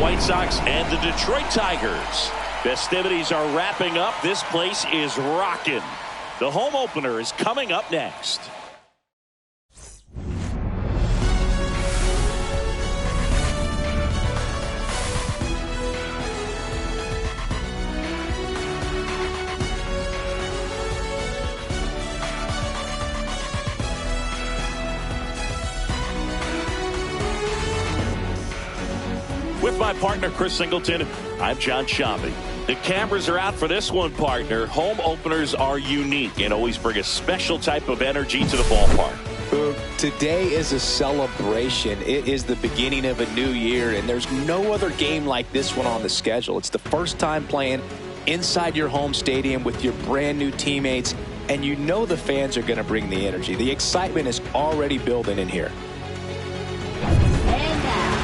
White Sox and the Detroit Tigers. Festivities are wrapping up. This place is rocking. The home opener is coming up next. With my partner, Chris Singleton, I'm John Sciambi. The cameras are out for this one, partner. Home openers are unique and always bring a special type of energy to the ballpark. Today is a celebration. It is the beginning of a new year, and there's no other game like this one on the schedule. It's the first time playing inside your home stadium with your brand new teammates, and you know the fans are going to bring the energy. The excitement is already building in here.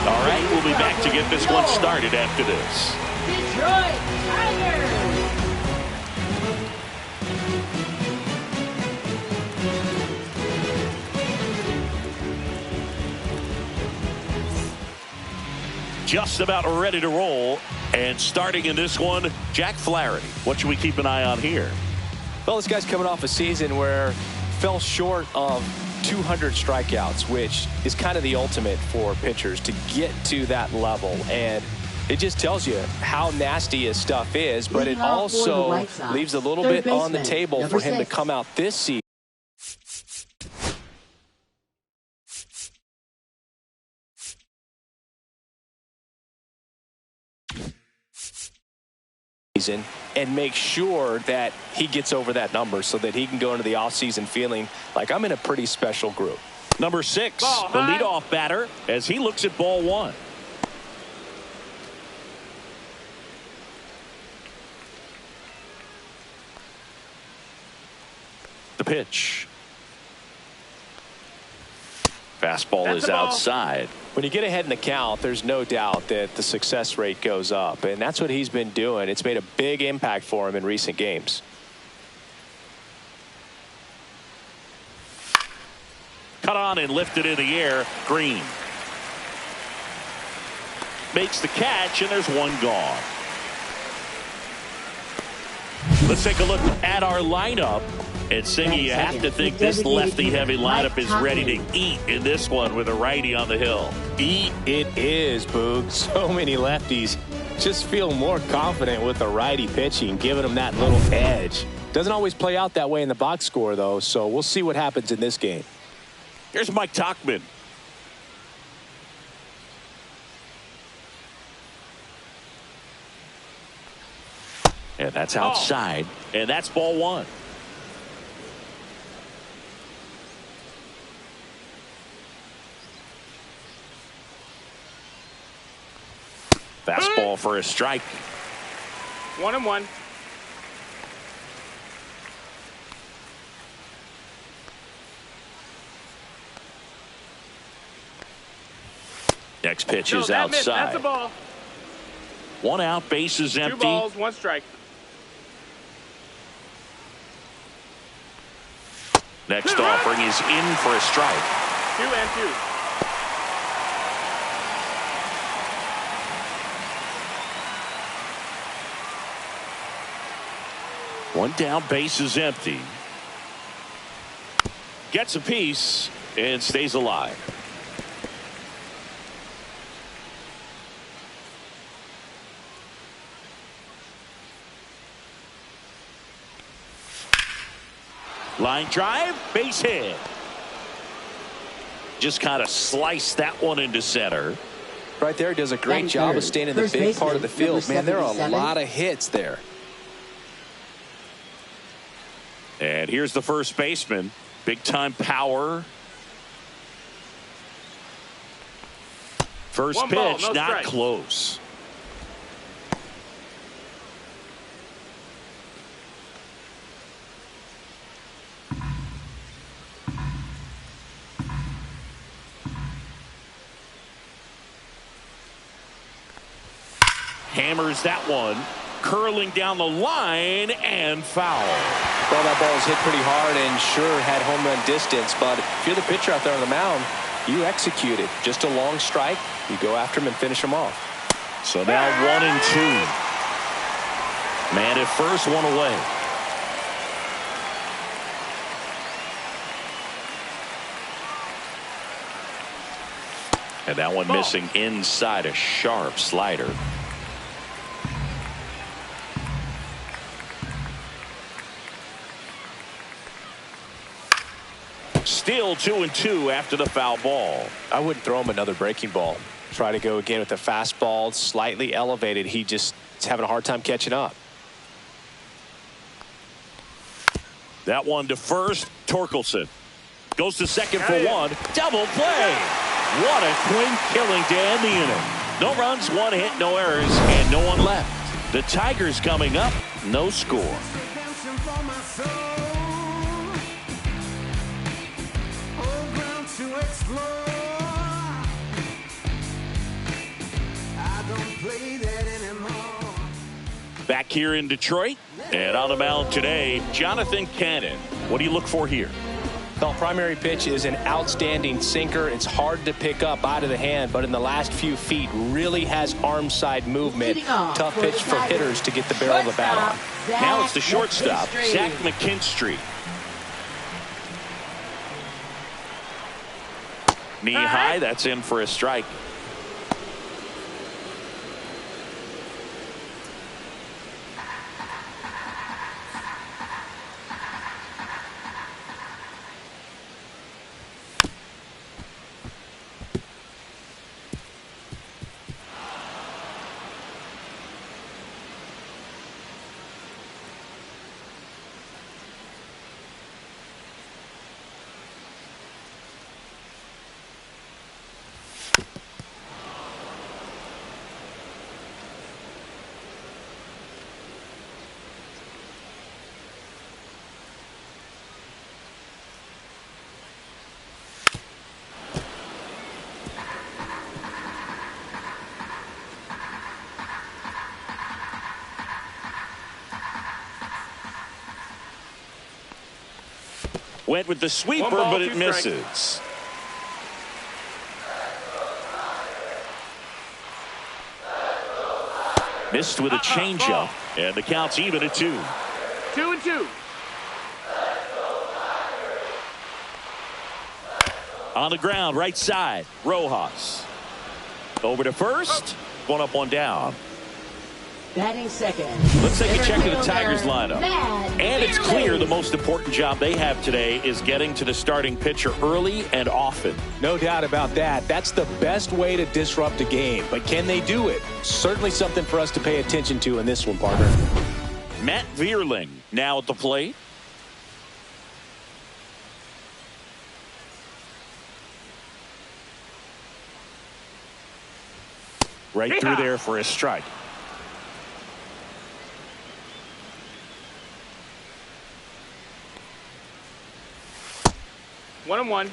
All right, we'll be back to get this one started after this. Detroit Tigers. Just about ready to roll. And starting in this one, Jack Flaherty. What should we keep an eye on here? Well, this guy's coming off a season where fell short of 200 strikeouts, which is kind of the ultimate for pitchers to get to that level. And it just tells you how nasty his stuff is, but it also leaves a little bit on the table for him to come out this season and make sure that he gets over that number so that he can go into the offseason feeling like I'm in a pretty special group. Number 6, the leadoff batter, as he looks at ball 1. The pitch. Fastball is outside. When you get ahead in the count, there's no doubt that the success rate goes up, and that's what he's been doing. It's made a big impact for him in recent games. Cut on and lifted in the air. Green makes the catch, and there's one gone. Let's take a look at our lineup. And Singy, you have to think this lefty-heavy lineup is ready to eat in this one with a righty on the hill. Eat it is, Boog. So many lefties just feel more confident with the righty pitching, giving them that little edge. Doesn't always play out that way in the box score, though, so we'll see what happens in this game. Here's Mike Tauchman. And that's outside. And that's ball 1. Fastball for a strike. 1-1. Next pitch is outside. That's a ball. 1 out, base is empty. 2 balls, 1 strike. Next offering is in for a strike. 2-2. One down, base is empty. Gets a piece and stays alive. Line drive, base hit. Just kind of sliced that one into center. Right there, does a great job of staying in the big part of the field. Man, there are a lot of hits there. And here's the first baseman. Big time power. First pitch, not close. Hammers that one. Curling down the line and foul. Well, that ball was hit pretty hard and sure had home run distance, but if you're the pitcher out there on the mound, you execute it. Just a long strike, you go after him and finish him off. So now 1-2. Man at first, one away. And that one missing inside, a sharp slider. Still 2-2 after the foul ball. I wouldn't throw him another breaking ball. Try to go again with the fastball, slightly elevated. He just is having a hard time catching up. That one to first. Torkelson goes to second for one. Double play. What a clean killing to end the inning. No runs, one hit, no errors, and no one left. The Tigers coming up, no score. Back here in Detroit, and on the mound today, Jonathan Cannon. What do you look for here? The primary pitch is an outstanding sinker. It's hard to pick up out of the hand, but in the last few feet really has arm side movement. Tough pitch for hitters to get the barrel of the bat on. Now it's the shortstop, Zach McKinstry. Knee high, that's in for a strike. Went with the sweeper, but it misses. Missed with a changeup, and the count's even at 2. 2-2. On the ground, right side, Rojas. Over to first. One up, one down. Batting second. Let's take a check of the Tigers lineup. And it's clear the most important job they have today is getting to the starting pitcher early and often. No doubt about that. That's the best way to disrupt a game. But can they do it? Certainly something for us to pay attention to in this one, partner. Matt Vierling now at the plate. Right through there for a strike. One and one.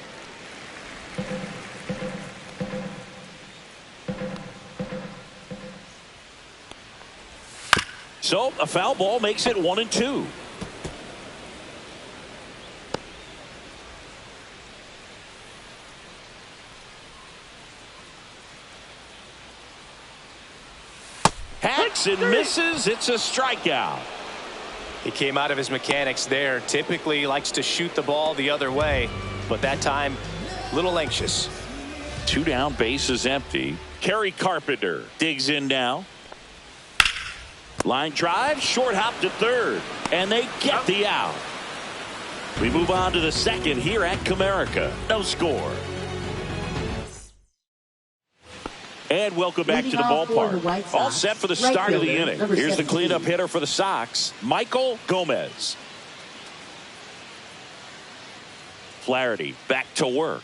So a foul ball makes it 1-2. Hacks and misses. It's a strikeout. He came out of his mechanics there. Typically likes to shoot the ball the other way, but that time a little anxious. 2 down, base is empty. Kerry Carpenter digs in now. Line drive, short hop to third, and they get the out. We move on to the second here at Comerica. No score. And welcome back to the ballpark. All set for the start of the inning. Here's the cleanup hitter for the Sox, Michael Gomez. Flaherty back to work.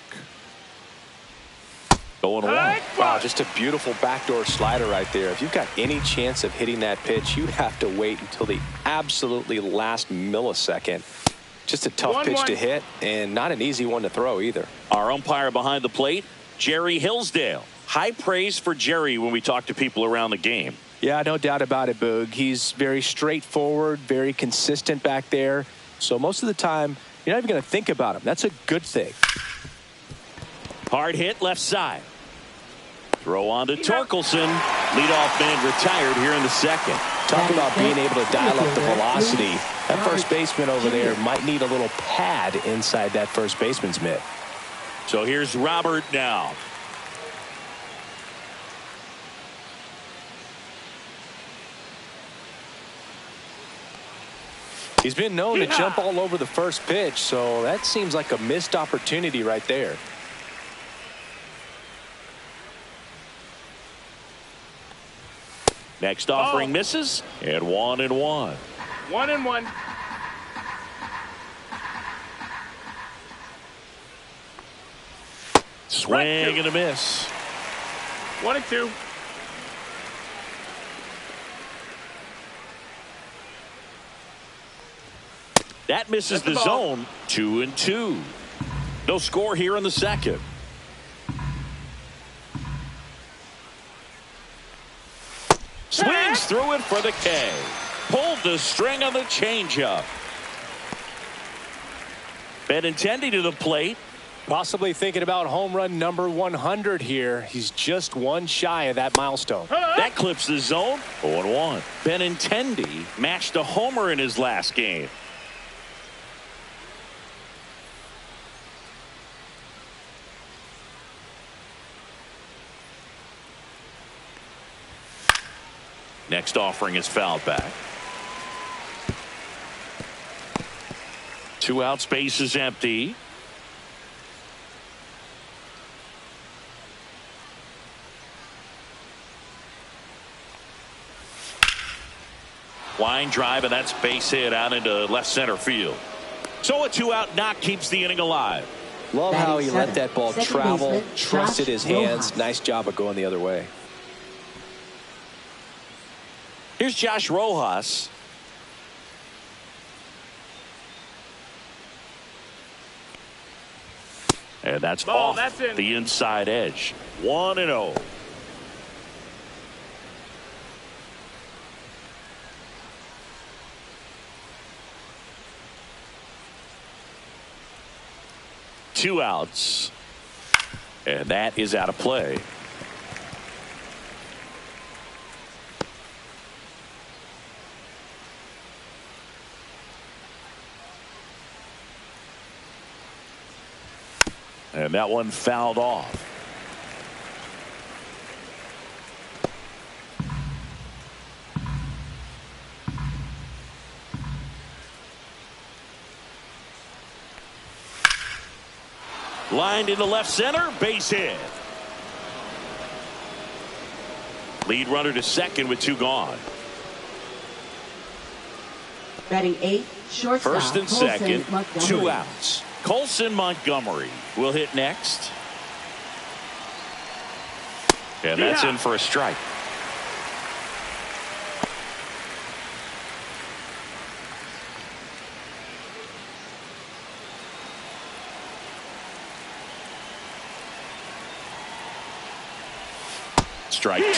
Going along. Wow, just a beautiful backdoor slider right there. If you've got any chance of hitting that pitch, you have to wait until the absolutely last millisecond. Just a tough pitch to hit, and not an easy one to throw either. Our umpire behind the plate, Jerry Hillsdale. High praise for Jerry when we talk to people around the game. Yeah, no doubt about it, Boog. He's very straightforward, very consistent back there. So most of the time, you're not even going to think about him. That's a good thing. Hard hit left side. Throw on to Torkelson. Leadoff man retired here in the second. Talk about being able to dial up the velocity. That first baseman over there might need a little pad inside that first baseman's mitt. So here's Robert now. He's been known to jump all over the first pitch, so that seems like a missed opportunity right there. Next offering misses, and 1-1. 1-1. Swing and a miss. 1-2. That misses the zone. 2-2. No score here in the second. Swings through it for the K. Pulled the string on the changeup. Benintendi to the plate. Possibly thinking about home run number 100 here. He's just one shy of that milestone. That clips the zone. 0-1. Benintendi matched a homer in his last game. Next offering is fouled back. 2 out, space is empty. Line drive, and that's base hit out into left center field. So a 2-out knock keeps the inning alive. Love how he let that ball travel, trusted his hands. Nice job of going the other way. Here's Josh Rojas. And that's off the inside edge. 1-0. Two outs. And that is out of play. And that one fouled off. Lined into left center, base hit. Lead runner to second with 2 gone. Batting 8, shortstop. First and second, 2 outs. Colson Montgomery will hit next. And that's in for a strike. Strike 2.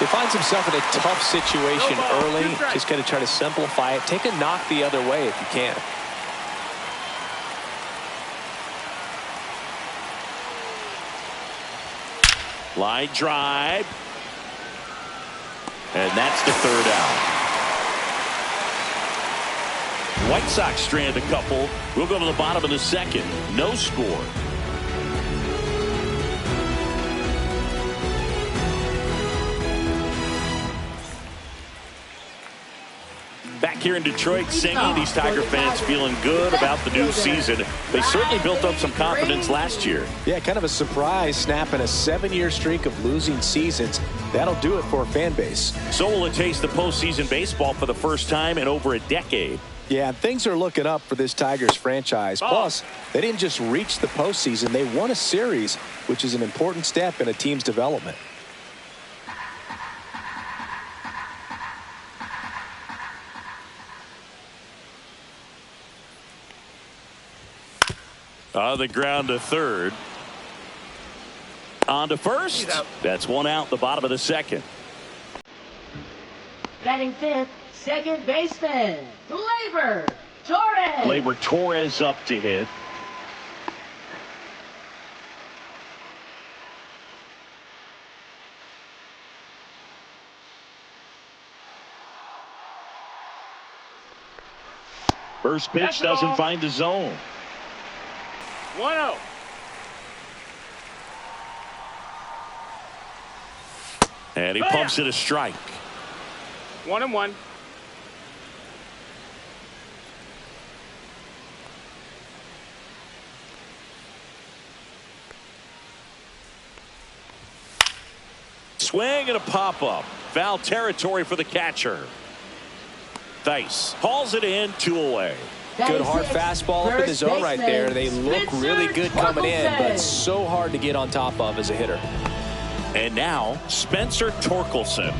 He finds himself in a tough situation early. Just got to try to simplify it. Take a knock the other way if you can. Line drive. And that's the 3rd out. White Sox strand a couple. We'll go to the bottom of the second. No score. Back here in Detroit, singing. These Tiger fans feeling good about the new season. They certainly built up some confidence last year. Yeah, kind of a surprise, snapping a 7-year streak of losing seasons. That'll do it for a fan base. So will it taste the postseason baseball for the first time in over a decade. Yeah, things are looking up for this Tigers franchise. Plus, they didn't just reach the postseason. They won a series, which is an important step in a team's development. On the ground to third. On to first. That's 1 out, the bottom of the second. Batting 5th, second baseman, Gleyber Torres. Gleyber Torres up to hit. First pitch doesn't find the zone. 1-0. And he pumps it a strike. 1-1. Swing and a pop-up. Foul territory for the catcher. Thies hauls it in, 2 away. Good hard fastball up in the zone right there. They look really good coming in, but so hard to get on top of as a hitter. And now, Spencer Torkelson.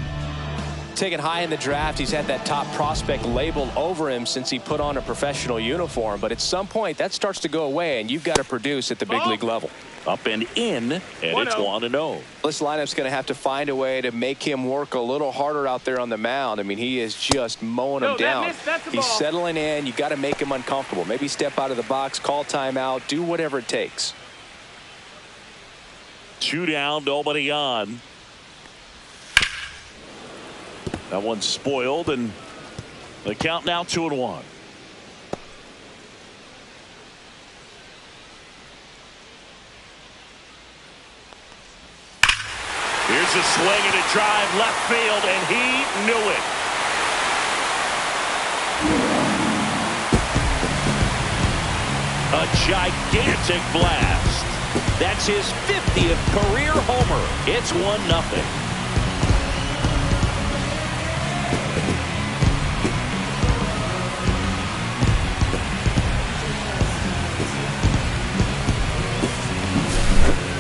Taken high in the draft, he's had that top prospect labeled over him since he put on a professional uniform. But at some point, that starts to go away, and you've got to produce at the big league level. Up and in, and it's 1-0. This lineup's going to have to find a way to make him work a little harder out there on the mound. I mean, he is just mowing him down. He's settling in. You've got to make him uncomfortable. Maybe step out of the box, call timeout, do whatever it takes. 2 down, nobody on. That one's spoiled, and the count now 2-1. Here's a swing and a drive left field, and he knew it. A gigantic blast. That's his 50th career homer. It's 1-0.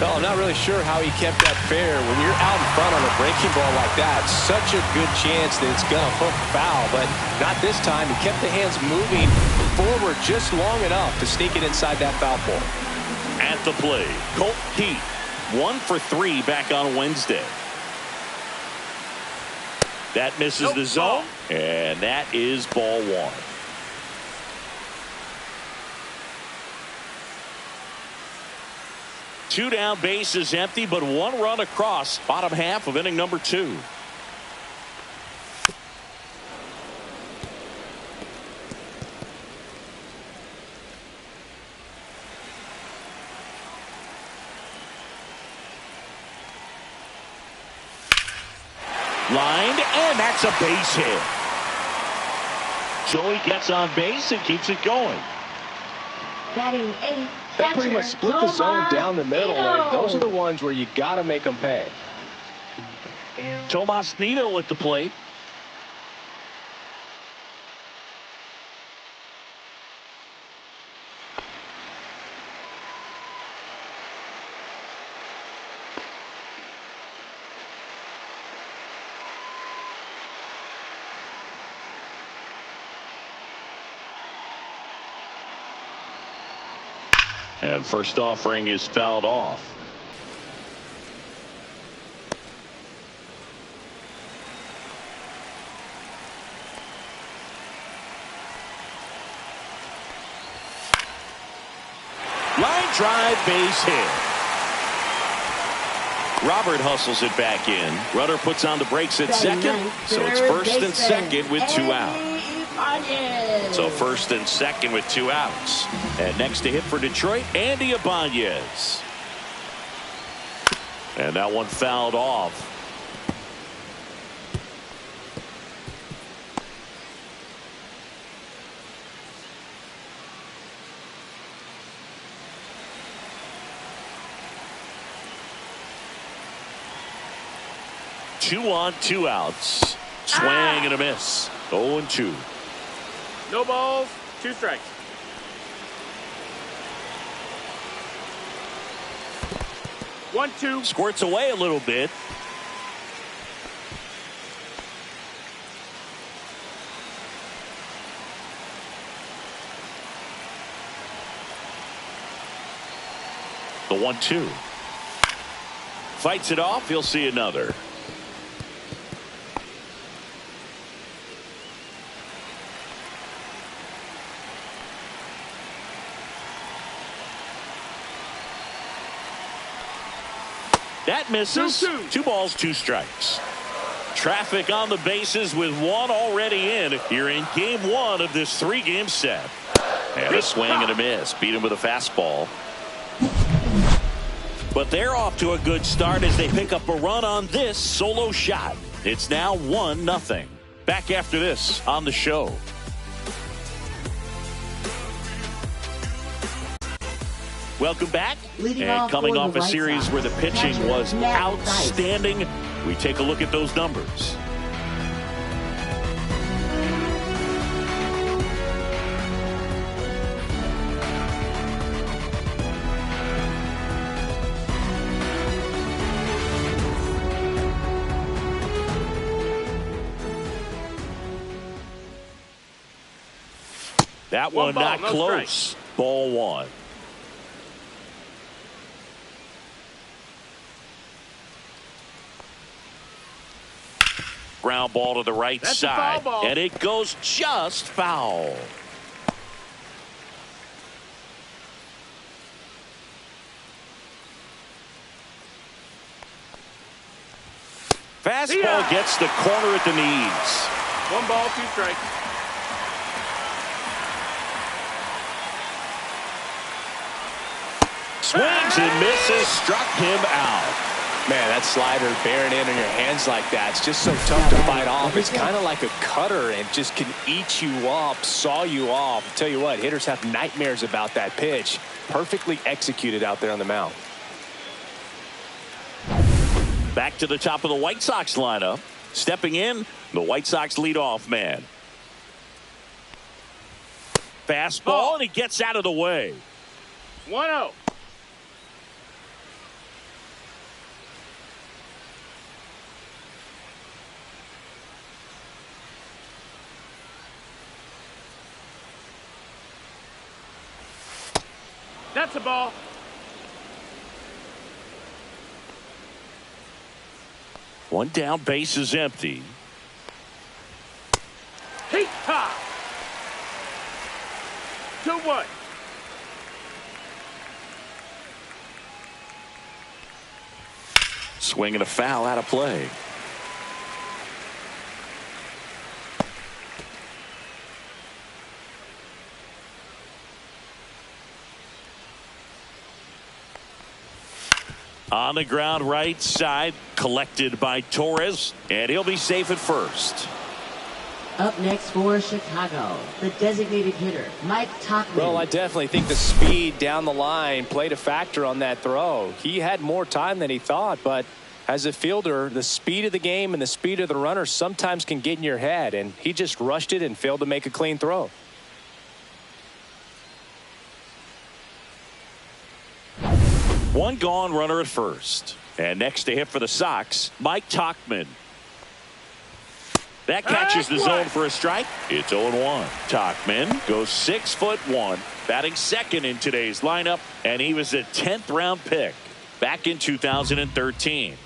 Well, I'm not really sure how he kept that fair. When you're out in front on a breaking ball like that, such a good chance that it's going to hook foul, but not this time. He kept the hands moving forward just long enough to sneak it inside that foul pole. At the plate, Colt Keith, 1 for 3 back on Wednesday. That misses the zone, and that is ball 1. Two down, base is empty, but 1 run across bottom half of inning number 2. Lined, and that's a base hit. So he gets on base and keeps it going. Batting 8. They pretty much split the zone down the middle, and those are the ones where you got to make them pay. Tomas Nido at the plate. And first offering is fouled off. Line drive, base hit. Robert hustles it back in. Rudder puts on the brakes at second. So it's first and second with 2 out. So first and second with 2 outs. And next to hit for Detroit, Andy Ibanez. And that one fouled off. Two on, 2 outs. Swing and a miss. 0-2. No balls, 2 strikes. One, two. Squirts away a little bit. The 1-2. Fights it off. He'll see another. That misses. 2-2. 2 balls, 2 strikes. traffic on the bases with one already in here in game one of this three-game set. And a swing and a miss. Beat him with a fastball. But they're off to a good start as they pick up a run on this solo shot. It's now 1-0. Back after this on the show. Welcome back. And coming off a series where the pitching was outstanding, we take a look at those numbers. That one not close. Ball one. Ground ball to the right side. And it goes just foul. Fastball gets the corner at the knees. 1 ball, 2 strikes. Swings and misses, struck him out. Man, that slider bearing in on your hands like that, it's just so tough to fight off. It's kind of like a cutter and just can eat you up, saw you off. I'll tell you what, hitters have nightmares about that pitch. Perfectly executed out there on the mound. Back to the top of the White Sox lineup. Stepping in, the White Sox leadoff man. Fastball, and he gets out of the way. 1-0. That's a ball. One down, base is empty. Heat top. 2-1. Swing and a foul out of play. On the ground right side, collected by Torres, and he'll be safe at first. Up next for Chicago, the designated hitter, Mike Tauchman. Well, I definitely think the speed down the line played a factor on that throw. He had more time than he thought, but as a fielder, the speed of the game and the speed of the runner sometimes can get in your head, and he just rushed it and failed to make a clean throw. One gone, runner at first. And next to hit for the Sox, Mike Tauchman. That catches the zone for a strike. It's 0-1. Tauchman goes 6'1", batting second in today's lineup, and he was a 10th round pick back in 2013.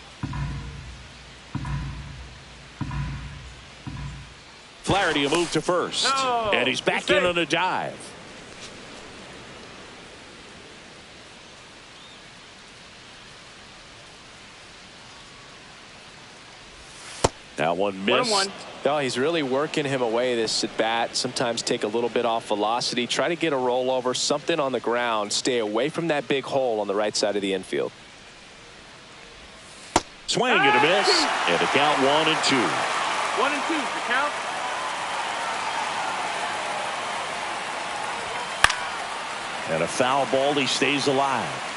Flaherty a move to first, and he's back in on a dive. That one missed. 1-1. No, he's really working him away this at bat. Sometimes take a little bit off velocity. Try to get a rollover, something on the ground. Stay away from that big hole on the right side of the infield. Swing and a miss. And a count 1-2. 1-2 the count. And a foul ball. He stays alive.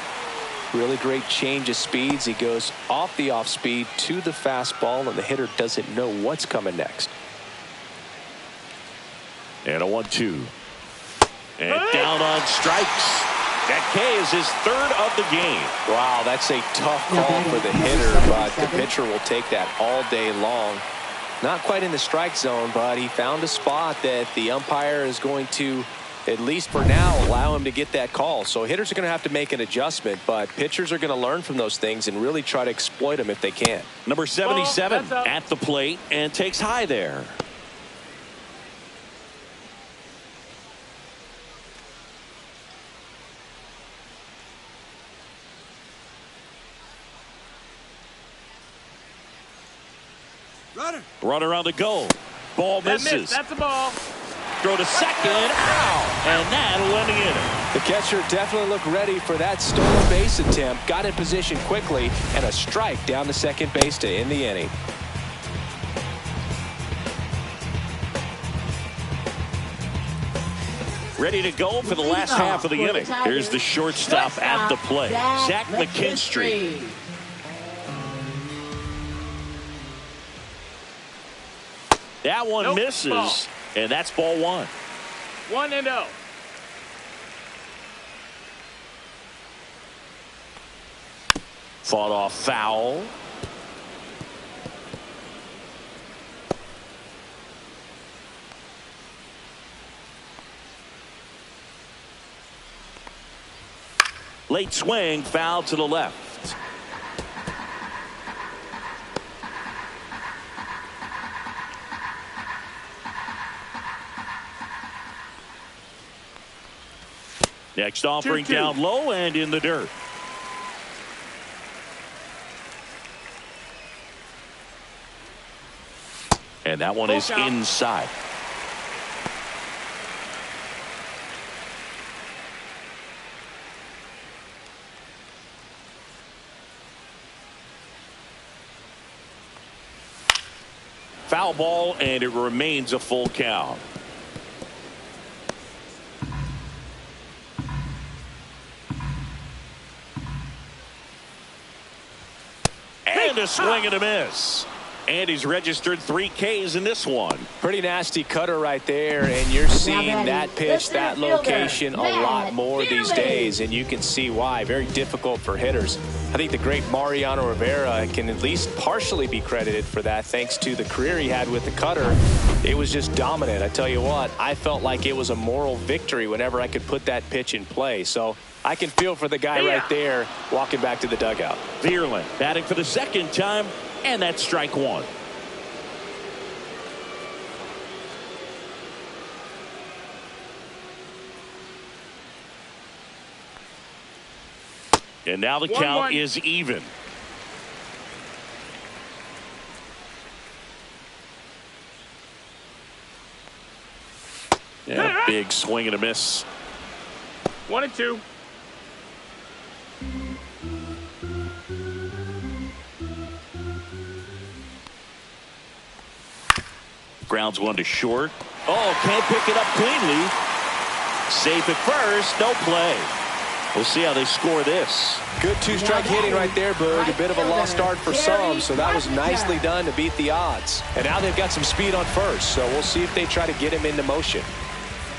Really great change of speeds. He goes off the off speed to the fastball, and the hitter doesn't know what's coming next. And a 1-2. And down on strikes. That K is his third of the game. Wow, that's a tough call for the hitter, but the pitcher will take that all day long. Not quite in the strike zone, but he found a spot that the umpire is going to, at least for now, allow him to get that call. So hitters are going to have to make an adjustment, but pitchers are going to learn from those things and really try to exploit them if they can. Number 77 at the plate and takes high there. Runner on the go. Ball That misses. missed. That's a ball. Throw to second. Ow! And that'll end the inning. The catcher definitely looked ready for that stolen base attempt. Got in position quickly, and a strike down to second base to end the inning. Ready to go for the last half of the inning. Here's the shortstop at the plate, Zach McKinstry. That one misses, ball. and that's ball one. 1-0. Fought off foul. Late swing, foul to the left. Next offering 2-2. down low and in the dirt. And that one is inside. Foul ball, and it remains a full count. And a swing and a miss. And he's registered 3 Ks in this one. Pretty nasty cutter right there, and you're seeing that pitch, that location a lot more these days, and you can see why. Very difficult for hitters. I think the great Mariano Rivera can at least partially be credited for that thanks to the career he had with the cutter. It was just dominant. I tell you what, I felt like it was a moral victory whenever I could put that pitch in play. So I can feel for the guy right there walking back to the dugout. Vierland batting for the second time, and that's strike one. And now the count is even. Yeah, big swing and a miss. 1-2. Grounds one to short. Oh, can't pick it up cleanly. Safe at first, no play. We'll see how they score this. Good two-strike hitting right there, Boog. A bit of a lost start for some, so that was nicely done to beat the odds. And now they've got some speed on first, so we'll see if they try to get him into motion.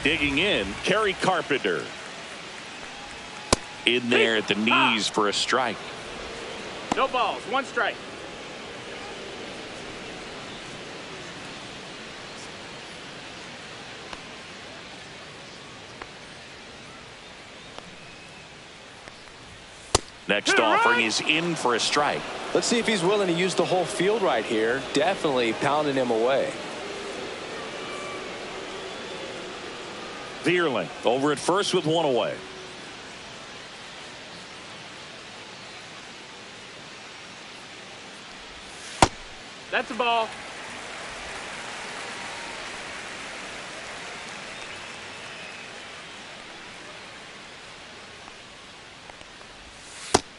Digging in, Kerry Carpenter. In there at the knees for a strike. No balls. 1 strike. Next offering is in for a strike. Let's see if he's willing to use the whole field right here. Definitely pounding him away. Vierling over at first with one away. That's a ball.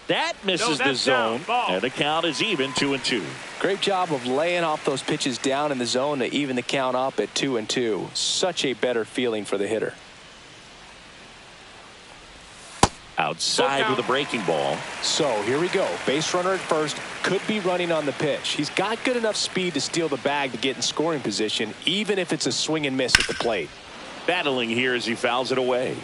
That misses the zone, and the count is even 2-2. Great job of laying off those pitches down in the zone to even the count up at 2-2. Such a better feeling for the hitter. Outside with a breaking ball. So here we go. Base runner at first, could be running on the pitch. He's got good enough speed to steal the bag to get in scoring position, even if it's a swing and miss at the plate. Battling here as he fouls it away.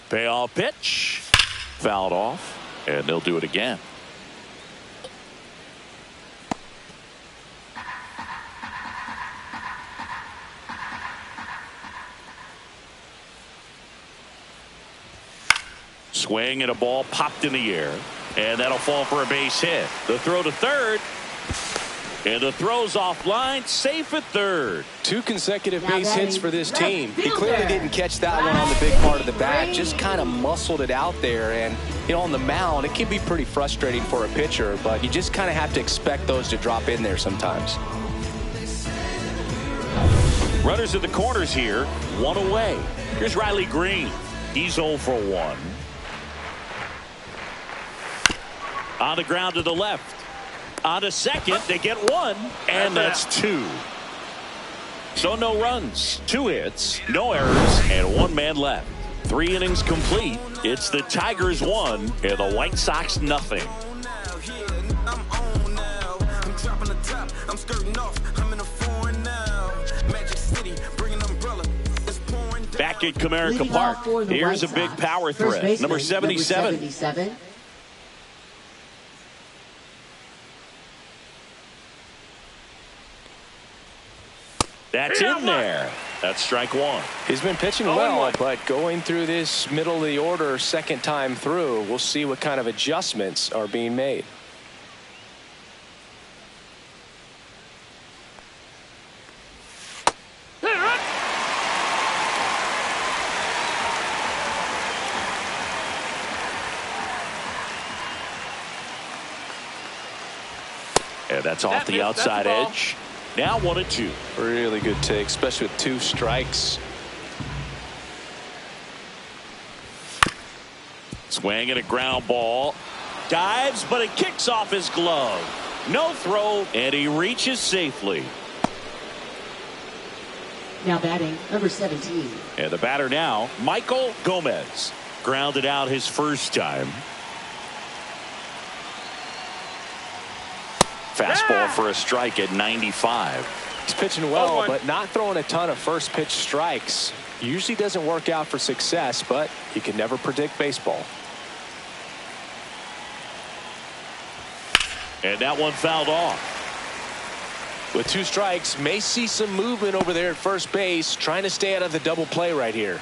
Payoff pitch. Fouled off, and they'll do it again. Swing and a ball popped in the air, and that'll fall for a base hit. The throw to third. And the throw's offline, safe at third. 2 consecutive Now base hits batting, for this left team. He fielder. clearly didn't catch that one on the big part of the bat. Just kind of muscled it out there. And, you know, on the mound, it can be pretty frustrating for a pitcher, but you just kind of have to expect those to drop in there sometimes. Runners at the corners here, 1 away. Here's Riley Green. He's 0 for 1. On the ground to the left. On to second, they get 1, and that's 2. So no runs, 2 hits, no errors, and 1 man left. 3 innings complete. It's the Tigers 1 and the White Sox nothing. Back at Comerica Leading Park, off for the here's a White big Sox, power first threat. baseman, Number 77. 77. That's in there. That's strike 1. He's been pitching well, but going through this middle of the order second time through, we'll see what kind of adjustments are being made. And that's off the outside edge. Now 1-2. Really good take, especially with 2 strikes. Swing and a ground ball. Dives, but it kicks off his glove. No throw, and he reaches safely. Now batting, number 17. And the batter now, Michael Gomez. Grounded out his first time. Fastball for a strike at 95. He's pitching well, but not throwing a ton of first pitch strikes. Usually doesn't work out for success, but you can never predict baseball. And that one fouled off. With 2 strikes, may see some movement over there at first base, trying to stay out of the double play right here.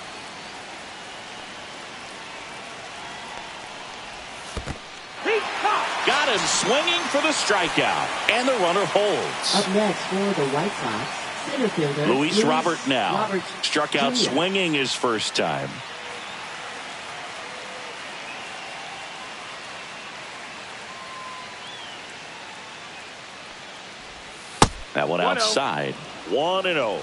Got him swinging for the strikeout, and the runner holds. Up next for the White Sox, center fielder Luis Robert now Robert struck out Jr. swinging his first time. That one outside. 1-0.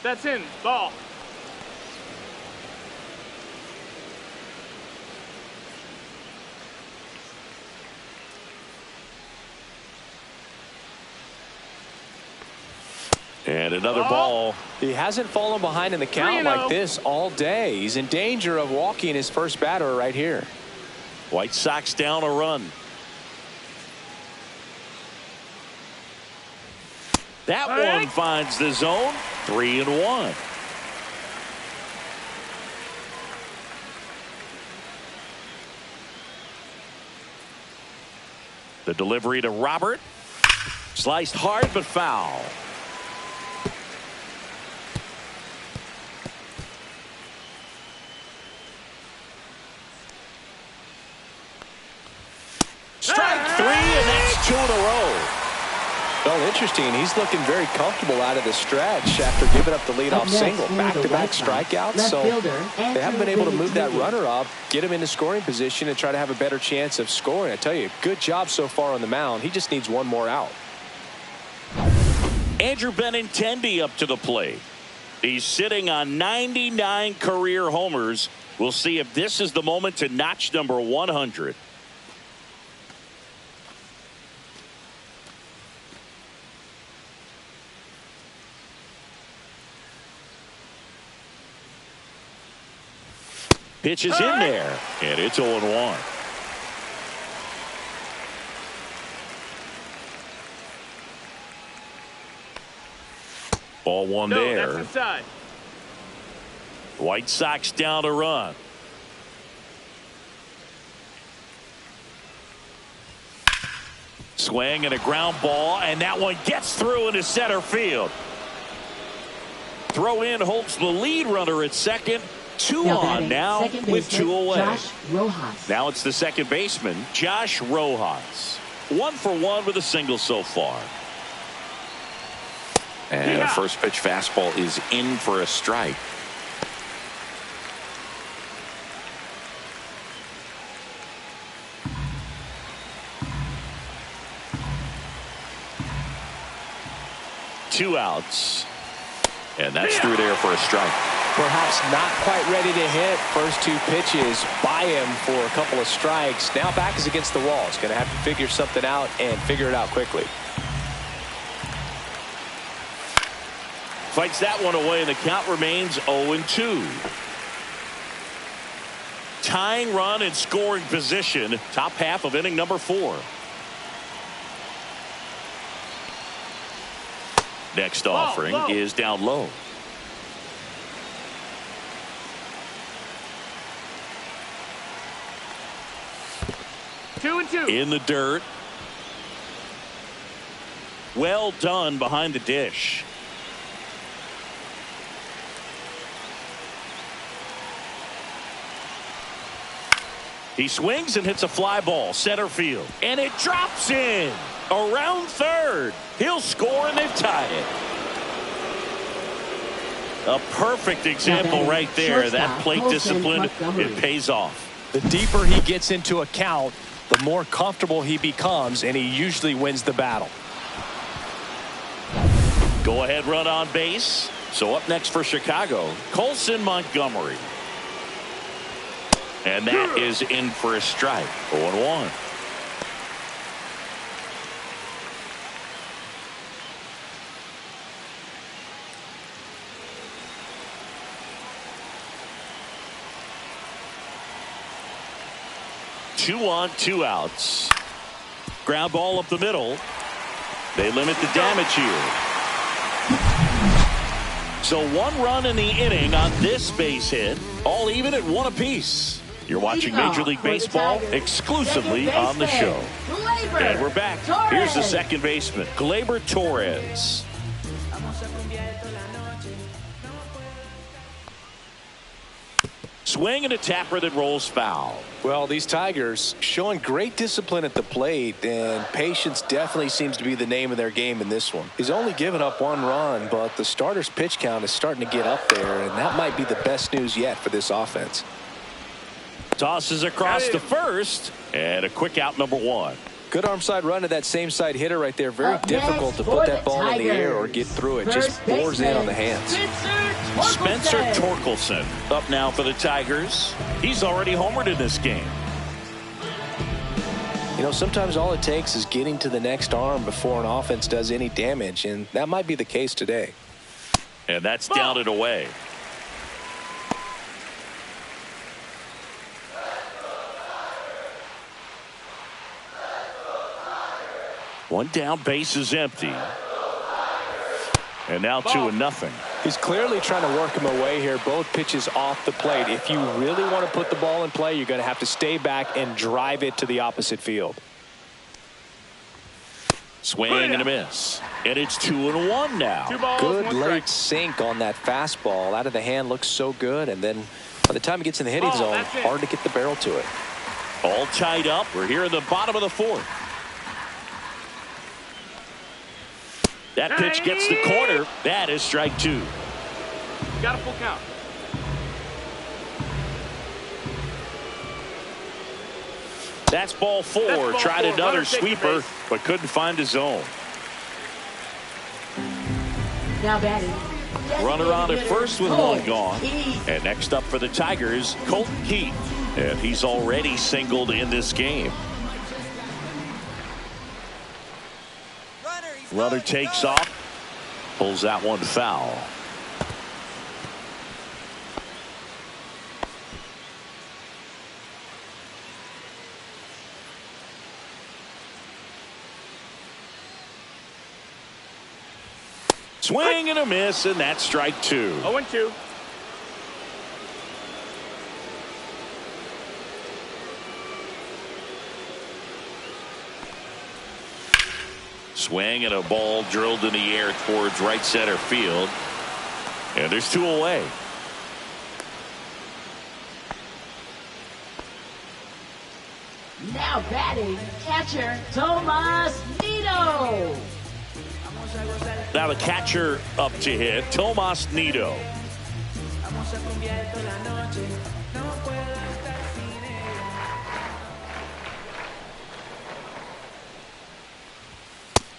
That's in. Ball. And another ball. He hasn't fallen behind in the count like this all day. He's in danger of walking his first batter right here. White Sox down a run. That one finds the zone. 3-1. The delivery to Robert. Sliced hard but foul. Strike 3, and that's 2 in a row. Well, interesting. He's looking very comfortable out of the stretch after giving up the leadoff single. Back-to-back strikeouts, so they haven't been able to move that runner up, get him into scoring position, and try to have a better chance of scoring. I tell you, good job so far on the mound. He just needs 1 more out. Andrew Benintendi up to the plate. He's sitting on 99 career homers. We'll see if this is the moment to notch number 100. Pitch is in there, and it's 0-1. Ball 1 there. That's inside. White Sox down a run. Swing and a ground ball, and that one gets through into center field. throw in holds the lead runner at second. Two Now on batting, now second with baseman, two away. Josh Rojas. Now it's the second baseman, Josh Rojas. 1 for 1 with a single so far. And a first pitch fastball is in for a strike. Two outs. And that's through there for a strike. Perhaps not quite ready to hit. First two pitches by him for a couple of strikes. Now back is against the wall. He's going to have to figure something out and figure it out quickly. Fights that one away, and the count remains 0-2. Tying run in scoring position. Top half of inning number 4. Next offering is down low. Two and two. In the dirt. Well done behind the dish. He swings and hits a fly ball center field, and it drops in around third. He'll score, and they've tied it. A perfect example right there. That plate discipline, it pays off. The deeper he gets into a count, the more comfortable he becomes, and he usually wins the battle. Go ahead run on base. So up next for Chicago, Colson Montgomery. And that is in for a strike. 0-1. Two on, two outs. Ground ball up the middle. They limit the damage here. So 1 run in the inning on this base hit. All even at 1 apiece. You're watching Major League Baseball exclusively on the show. And we're back. Here's the second baseman, Gleyber Torres. Swing and a tapper that rolls foul. Well, these Tigers showing great discipline at the plate, and patience definitely seems to be the name of their game in this one. He's only given up 1 run, but the starter's pitch count is starting to get up there, and that might be the best news yet for this offense. Tosses across to first, and a quick out number 1. Good arm side run to that same side hitter right there. Very difficult to put that ball in the air or get through it. Just bores in on the hands. Spencer Torkelson up now for the Tigers. He's already homered in this game. You know, sometimes all it takes is getting to the next arm before an offense does any damage, and that might be the case today. And that's down and away. One down, base is empty. And now 2-0. He's clearly trying to work him away here. Both pitches off the plate. If you really want to put the ball in play, you're going to have to stay back and drive it to the opposite field. Swing and a miss. And it's 2-1 now. 2 balls, Good 1 late strike. sink on that fastball. Out of the hand looks so good. And then by the time it gets in the hitting zone, that's it. hard to get the barrel to it. All tied up. We're here in the bottom of the 4th. That pitch gets the corner. That is strike 2. Got a full count. That's ball 4. That's ball Tried 4. another Runner takes the sweeper, base. but couldn't find his zone. Now batting. Runner on at first with Colton 1 gone. Keith. And next up for the Tigers, Colton Keith. And he's already singled in this game. Runner takes off. Pulls that one foul. Swing and a miss, and that's strike 2. 0-2. Swing and a ball drilled in the air towards right center field. And there's 2 away. Now batting, catcher Tomas Nido. Now the catcher up to hit, Tomas Nido.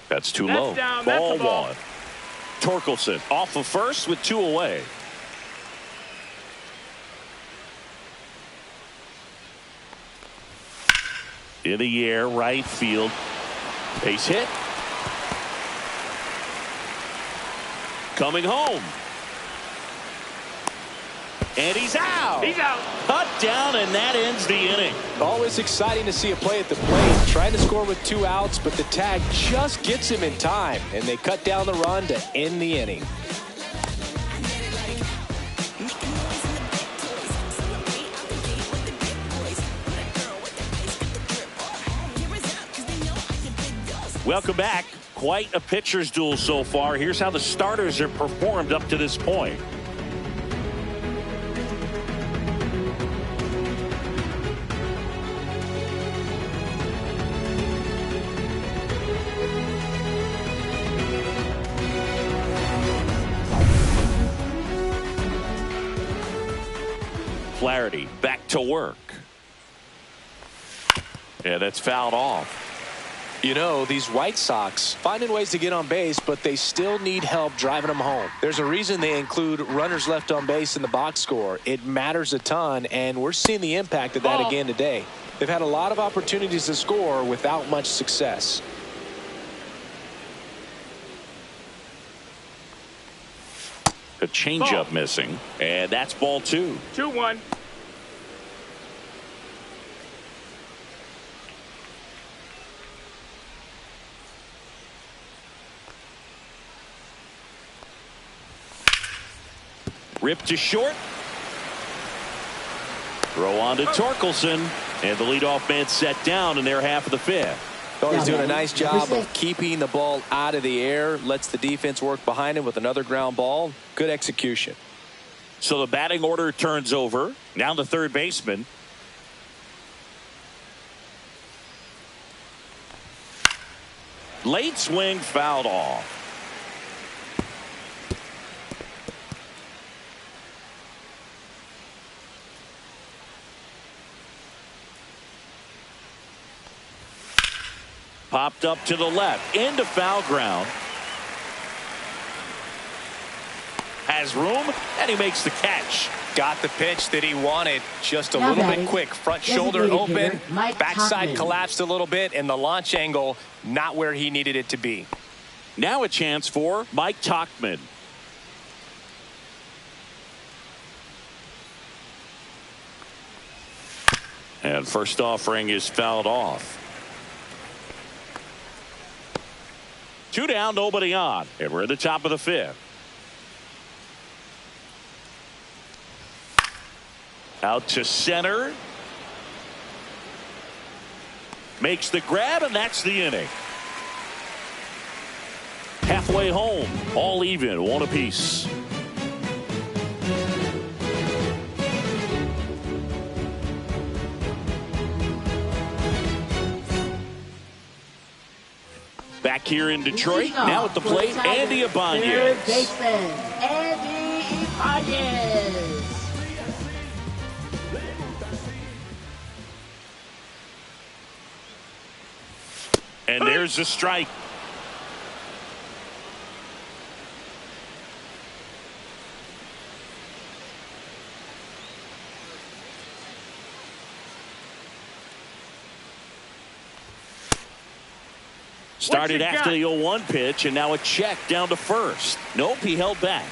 That's too low. Down. Ball That's a ball. 1. Torkelson off of first with 2 away. In the air, right field. Base hit. Coming home. And he's out. He's out. Cut down, and that ends the inning. Always exciting to see a play at the plate. Trying to score with 2 outs, but the tag just gets him in time, and they cut down the run to end the inning. Welcome back. Quite a pitcher's duel so far. Here's how the starters have performed up to this point. Flaherty back to work. And that's fouled off. You know, these White Sox finding ways to get on base, but they still need help driving them home. There's a reason they include runners left on base in the box score. It matters a ton, and we're seeing the impact of that again today. They've had a lot of opportunities to score without much success. A changeup missing, and that's ball 2. 2-1. Ripped to short. Throw on to Torkelson, and the leadoff man set down in their half of the 5th. Oh, he's doing a nice job of keeping the ball out of the air. Lets the defense work behind him with another ground ball. Good execution. So the batting order turns over. Now the third baseman. Late swing fouled off. Popped up to the left into foul ground. Has room, and he makes the catch. Got the pitch that he wanted. Just a little bit quick. Front shoulder open. Backside collapsed a little bit, and the launch angle not where he needed it to be. Now a chance for Mike Tauchman. And first offering is fouled off. 2 down, nobody on, and we're at the top of the 5th. Out to center. Makes the grab, and that's the inning. Halfway home, all even, 1 apiece. Back here in Detroit, now at the plate, Andy Ibanez. Third baseman, Andy Ibanez. And there's a strike. Started after the 0-1 pitch, and now a check down to first. Nope, he held back.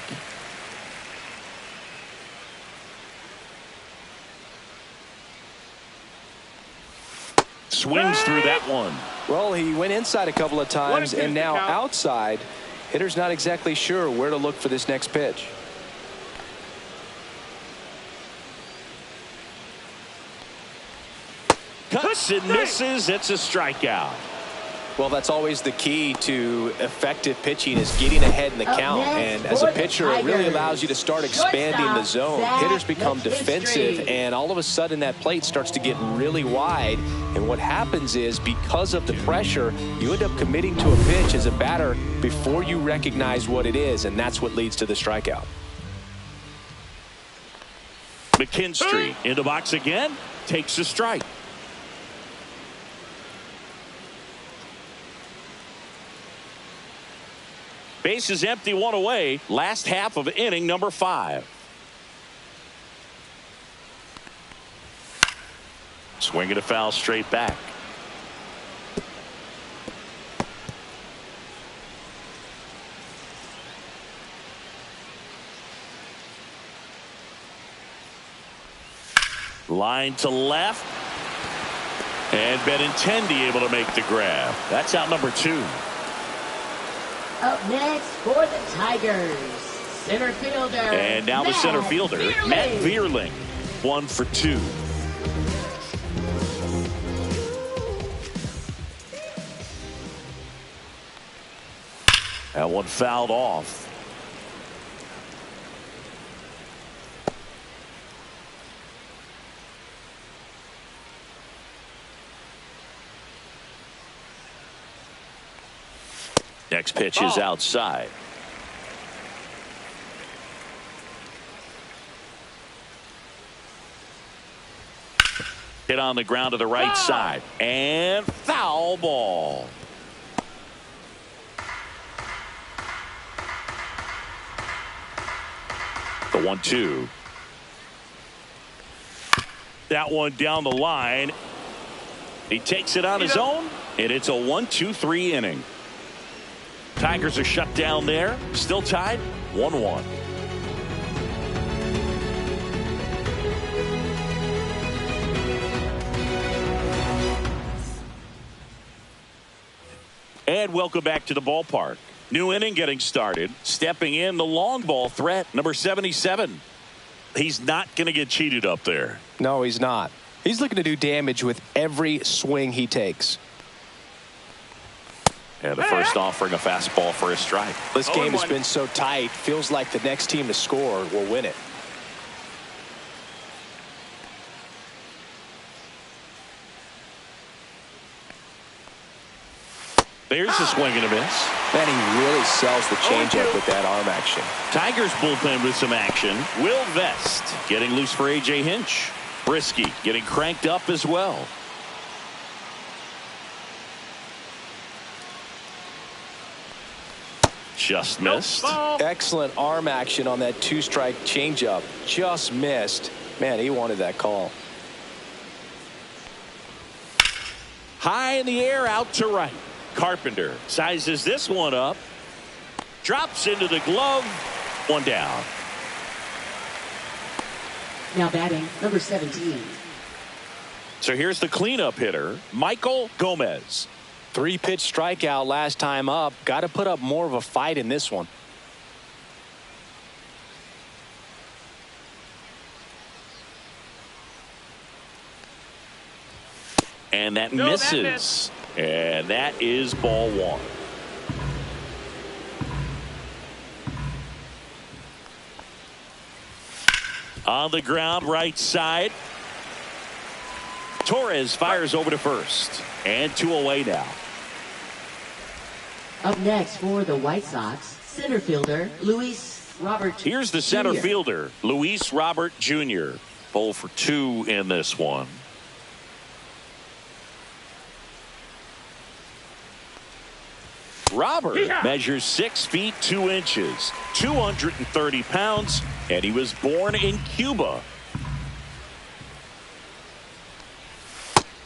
Swings through that one. Well, he went inside a couple of times, and now outside. Hitter's not exactly sure where to look for this next pitch. Cuts and misses. It's a strikeout. Well, that's always the key to effective pitching is getting ahead in the count. And as a pitcher, it really allows you to start expanding the zone. Hitters become defensive, and all of a sudden that plate starts to get really wide. And what happens is because of the pressure, you end up committing to a pitch as a batter before you recognize what it is, and that's what leads to the strikeout. McKinstry in the box again, takes a strike. Base is empty, one away. Last half of inning number 5. Swinging a foul straight back. Line to left. And Benintendi able to make the grab. That's out number 2. Up next for the Tigers, center fielder. And now the center fielder, Matt Vierling, 1 for 2. That one fouled off. Next pitch is outside. Hit on the ground to the right side. And foul ball. The 1-2. That one down the line. He takes it on his own, and it's a 1-2-3 inning. Tigers are shut down there. Still tied 1-1. And welcome back to the ballpark. New inning getting started. Stepping in the long ball threat, number 77. He's not going to get cheated up there. No, he's not. He's looking to do damage with every swing he takes. And the first offering a fastball for a strike. This game has been so tight. Feels like the next team to score will win it. There's a swing and a miss. Man, he really sells the changeup with that arm action. Tigers bullpen with some action. Will Vest getting loose for A.J. Hinch. Brisky getting cranked up as well. Just missed. Excellent arm action on that 2-strike changeup. Just missed. Man, he wanted that call. High in the air, out to right. Carpenter sizes this one up. Drops into the glove. One down. Now batting, number 17. So here's the cleanup hitter, Michael Gomez. 3-pitch strikeout last time up. Got to put up more of a fight in this one. And that misses. And that is ball 1. On the ground, right side. Torres fires over to first. And 2 away now. Up next for the White Sox, center fielder Luis Robert. Here's the center Jr. fielder, Luis Robert Jr. 0 for 2 in this one. Robert measures 6 feet 2 inches, 230 pounds, and he was born in Cuba.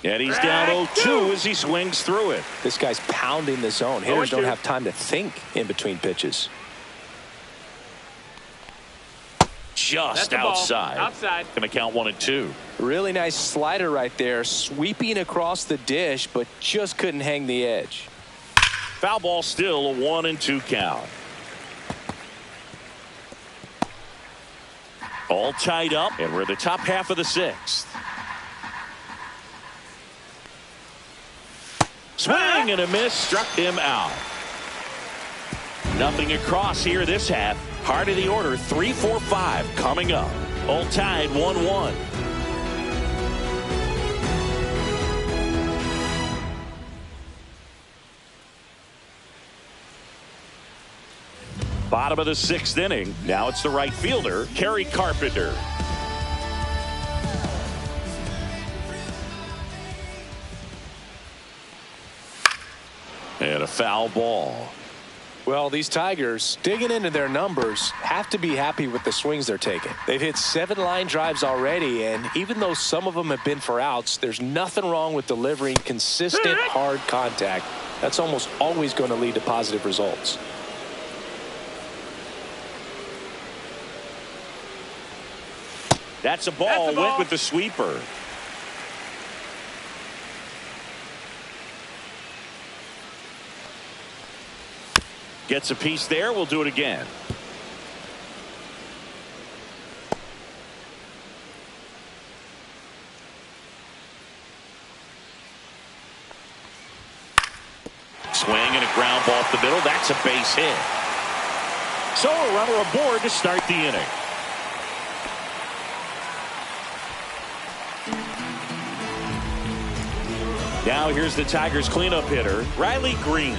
And he's down 0-2 as he swings through it. This guy's pounding the zone. Hitters don't have time to think in between pitches. Just outside. Going to count 1 and 2. Really nice slider right there, sweeping across the dish, but just couldn't hang the edge. Foul ball, still a 1 and 2 count. All tied up, and we're in the top half of the 6th. Swing and a miss. Struck him out. Nothing across here this half. Heart of the order, 3-4-5 coming up. All tied 1-1. Bottom of the 6th inning. Now it's the right fielder, Kerry Carpenter. And a foul ball. Well, these Tigers, digging into their numbers, have to be happy with the swings they're taking. They've hit 7 line drives already, and even though some of them have been for outs, there's nothing wrong with delivering consistent, hard contact. That's almost always going to lead to positive results. That's a ball. Went with the sweeper. Gets a piece there. We'll do it again. Swing and a ground ball up the middle. That's a base hit. So a runner aboard to start the inning. Now here's the Tigers cleanup hitter, Riley Green.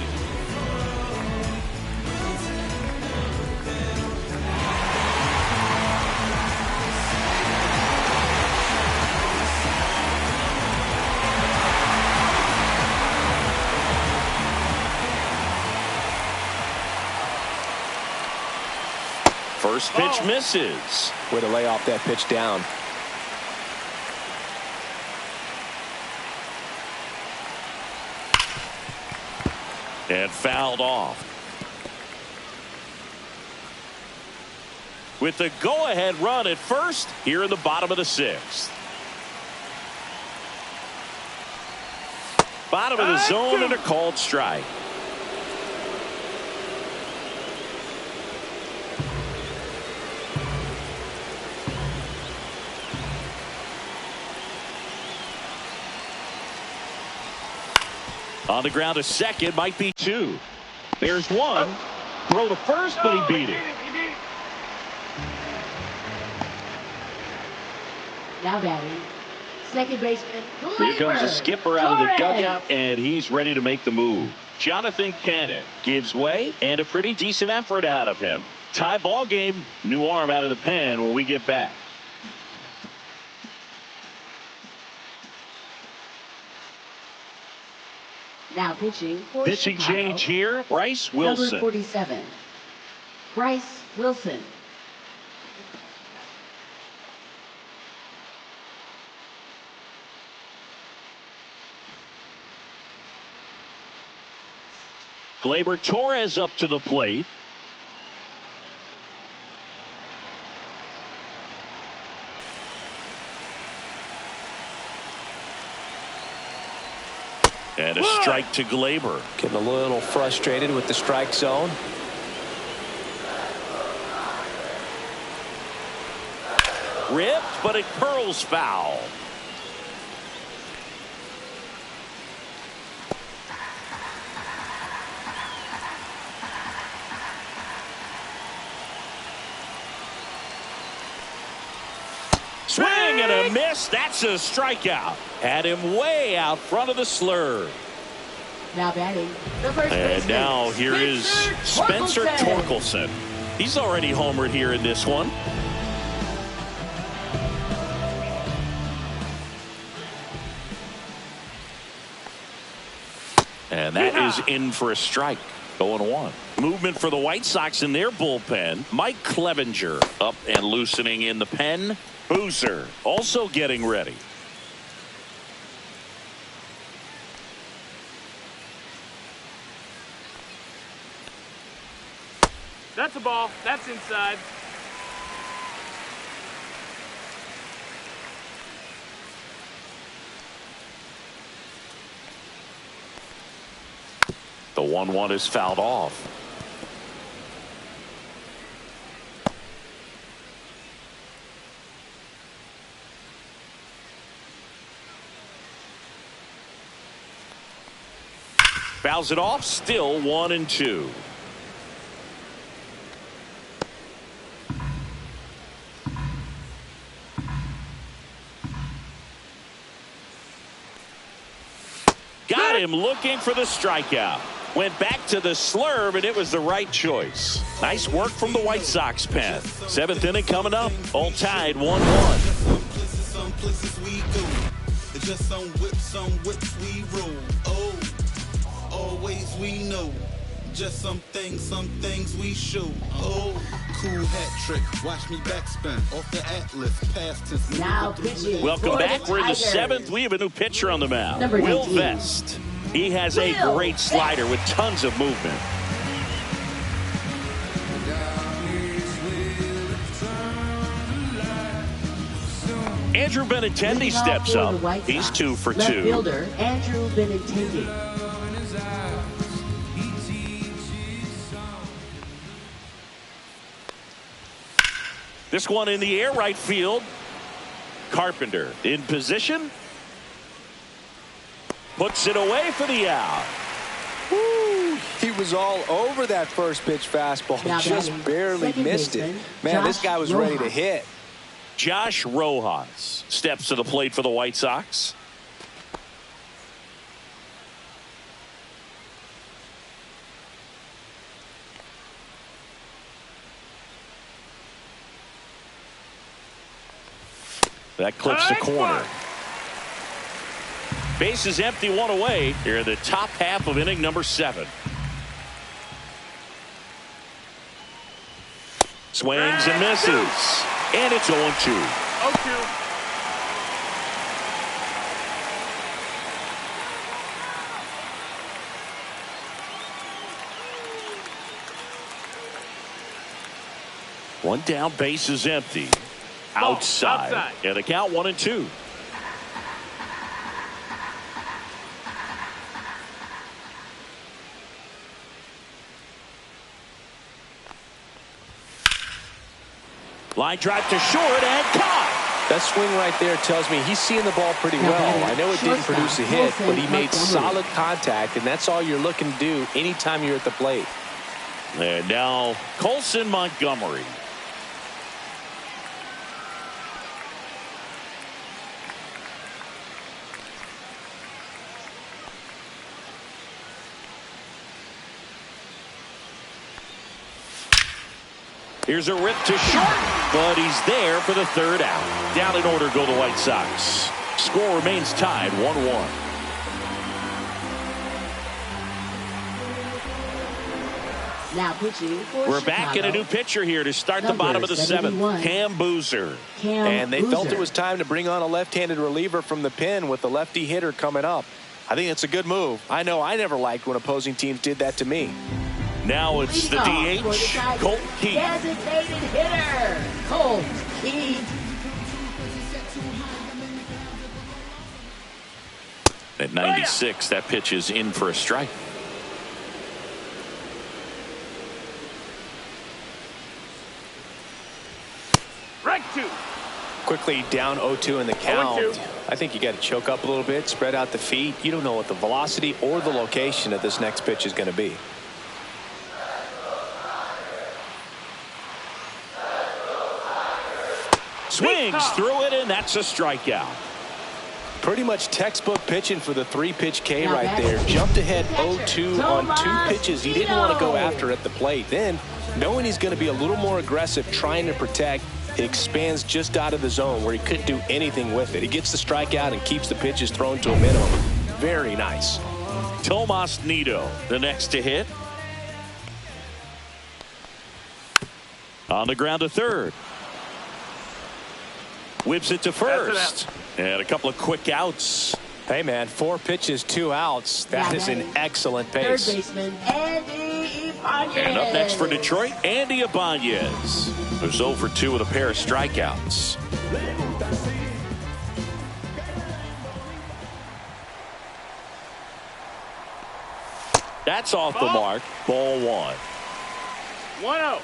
First pitch misses. Way to lay off that pitch down. And fouled off. With the go-ahead run at first here in the bottom of the 6th. Bottom of the zone and a called strike. On the ground to second, might be 2. There's 1. Throw to first, but he beat it. Now batting, second baseman. Here comes the skipper out of the dugout, and he's ready to make the move. Jonathan Cannon gives way, and a pretty decent effort out of him. Tie ball game, new arm out of the pen when we get back. Now pitching for Pitching Chicago, change here, Bryce Wilson. number 47, Bryce Wilson. Gleyber Torres up to the plate. And a strike to Gleyber. Getting a little frustrated with the strike zone. Ripped, but it curls foul. Swing and a miss. That's a strikeout. Had him way out front of the slur. Now batting, the first And baseman, now here is Spencer Torkelson. He's already homered here in this one. And that is in for a strike. 0-1. Movement for the White Sox in their bullpen. Mike Clevenger up and loosening in the pen. Boozer also getting ready. That's a ball. That's inside. The 1-1 is fouled off. Fouls it off, still 1-2. Got him looking for the strikeout. Went back to the slurve, and it was the right choice. Nice work from the White Sox pen. 7th inning coming up. All tied 1-1. Some places we go. Just some whips we roll. Oh, always we know. Just some things we show. Oh, cool hat trick. Watch me backspin off the Atlas. Past tense. Now pitching. Welcome for back. We're in the Tigers. 7th. We have a new pitcher on the mound. Number Will 19. Vest. He has a Will great slider with tons of movement. Andrew Benintendi Leading off steps for the up. White He's Sox, 2 for left 2. fielder Andrew Benintendi. This one in the air, right field. Carpenter in position. Puts it away for the out. Woo, he was all over that first pitch fastball. Now Just batting, barely second missed it. baseman, Man, this Josh guy was ready to Rojas. hit. Josh Rojas steps to the plate for the White Sox. That clips the corner. Base is empty, 1 away. Here in the top half of inning number 7. Swings and misses. And it's 0-2. 0-2. One down, base is empty. Ball, Outside. outside. And the count 1-2. Line drive to short and caught. That swing right there tells me he's seeing the ball pretty well. I know it didn't produce a hit, but he made solid contact, and that's all you're looking to do anytime you're at the plate. And now Colson Montgomery. Here's a rip to short, but he's there for the 3rd out. Down in order go the White Sox. Score remains tied 1-1. Now pitching for We're back in a new pitcher here to start the bottom of the 7th. Cam Boozer. And they felt it was time to bring on a left-handed reliever from the pen with the lefty hitter coming up. I think it's a good move. I know I never liked when opposing teams did that to me. Now it's the DH, Colt Keith. Designated hitter, Colt Keith. At 96, that pitch is in for a strike. Right 2. Quickly down 0-2 in the count. 0-2. I think you got to choke up a little bit, spread out the feet. You don't know what the velocity or the location of this next pitch is going to be. Swings through it, and that's a strikeout. Pretty much textbook pitching for the 3-pitch K right there. Jumped ahead 0-2 on 2 pitches he didn't want to go after at the plate. Then, knowing he's going to be a little more aggressive trying to protect, he expands just out of the zone where he couldn't do anything with it. He gets the strikeout and keeps the pitches thrown to a minimum. Very nice. Tomas Nido, the next to hit. On the ground to 3rd. Whips it to 1st. And a couple of quick outs. Hey, man, 4 pitches, 2 outs. That is an excellent pace. 3rd baseman, Andy Ibanez. And up next for Detroit, Andy Ibanez. Who's 0 for 2 with a pair of strikeouts. That's off the mark. Ball 1. 1-0.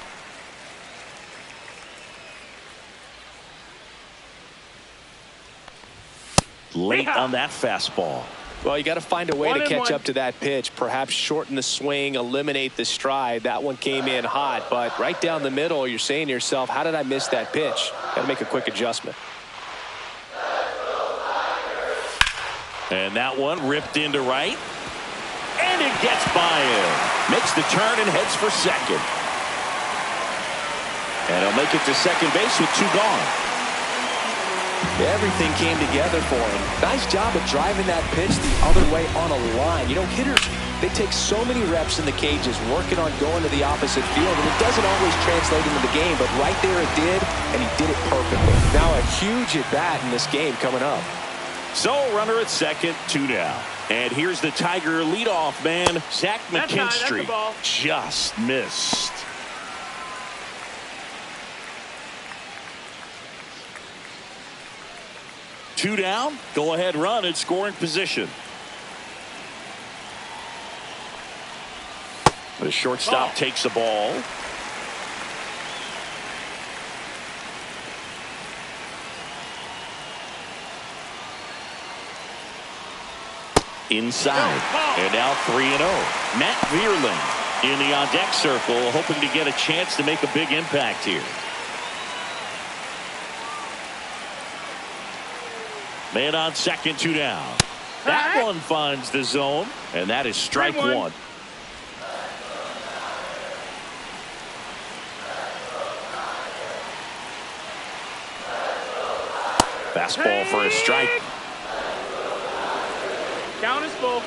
Late on that fastball. Well, you got to find a way to catch 1-1. up to that pitch, perhaps shorten the swing, eliminate the stride. That one came in hot, but right down the middle, you're saying to yourself, how did I miss that pitch? Got to make a quick adjustment. And that one ripped into right. And it gets by him. Makes the turn and heads for second. And he'll make it to second base with 2 gone. Everything came together for him. Nice job of driving that pitch the other way on a line. You know, hitters, they take so many reps in the cages working on going to the opposite field, and it doesn't always translate into the game, but right there it did, and he did it perfectly. Now a huge at-bat in this game coming up. So runner at second, 2 down. And here's the Tiger leadoff man, Zach That's McKinstry. the ball. Just missed. Two down, go ahead run in scoring position. The shortstop takes the ball. Inside. And now 3-0. Matt Vierling in the on-deck circle, hoping to get a chance to make a big impact here. Man on second, 2 down. That one finds the zone, and that is strike 1. Fastball for a strike. Count is full.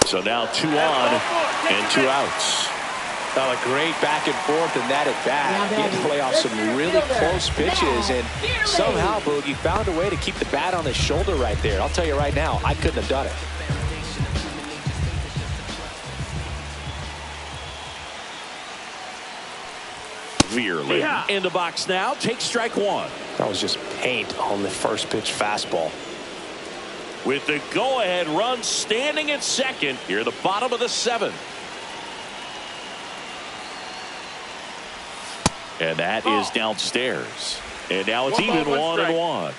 So now 2 on and 2 outs. Oh, a great back and forth in that at bat. He had to play off some really close pitches, and somehow Boogie found a way to keep the bat on his shoulder right there. I'll tell you right now, I couldn't have done it. Vierling in the box now, takes strike 1. That was just paint on the first pitch fastball. With the go-ahead run standing at second, here the bottom of the 7th. And that is downstairs. And now it's even 1-1.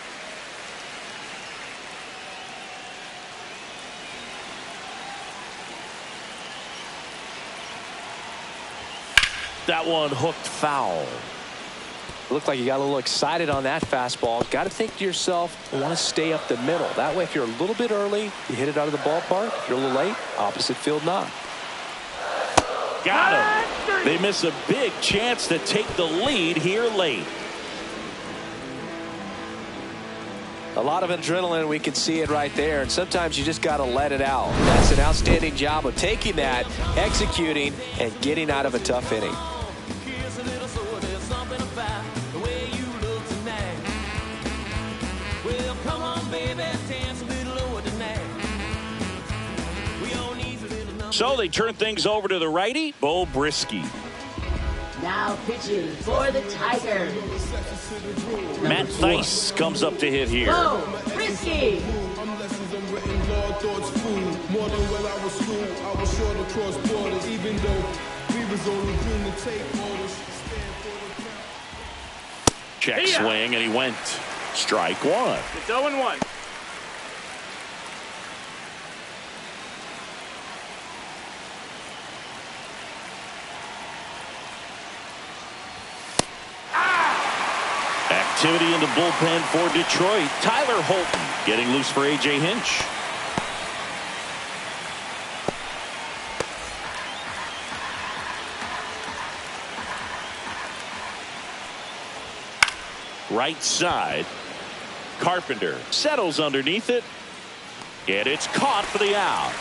That one hooked foul. Looked like you got a little excited on that fastball. Got to think to yourself, I want to stay up the middle. That way, if you're a little bit early, you hit it out of the ballpark. If you're a little late, opposite field knock. Got him. They miss a big chance to take the lead here late. A lot of adrenaline, we can see it right there, and sometimes you just got to let it out. That's an outstanding job of taking that, executing, and getting out of a tough inning. So they turn things over to the righty, Bo Brisky. Now pitching for the Tigers. Matt Theis comes up to hit here. Bo Brisky. Check swing, and he went. Strike 1. It's 0-1. Activity in the bullpen for Detroit. Tyler Holton getting loose for A.J. Hinch. Right side. Carpenter settles underneath it. And it's caught for the out.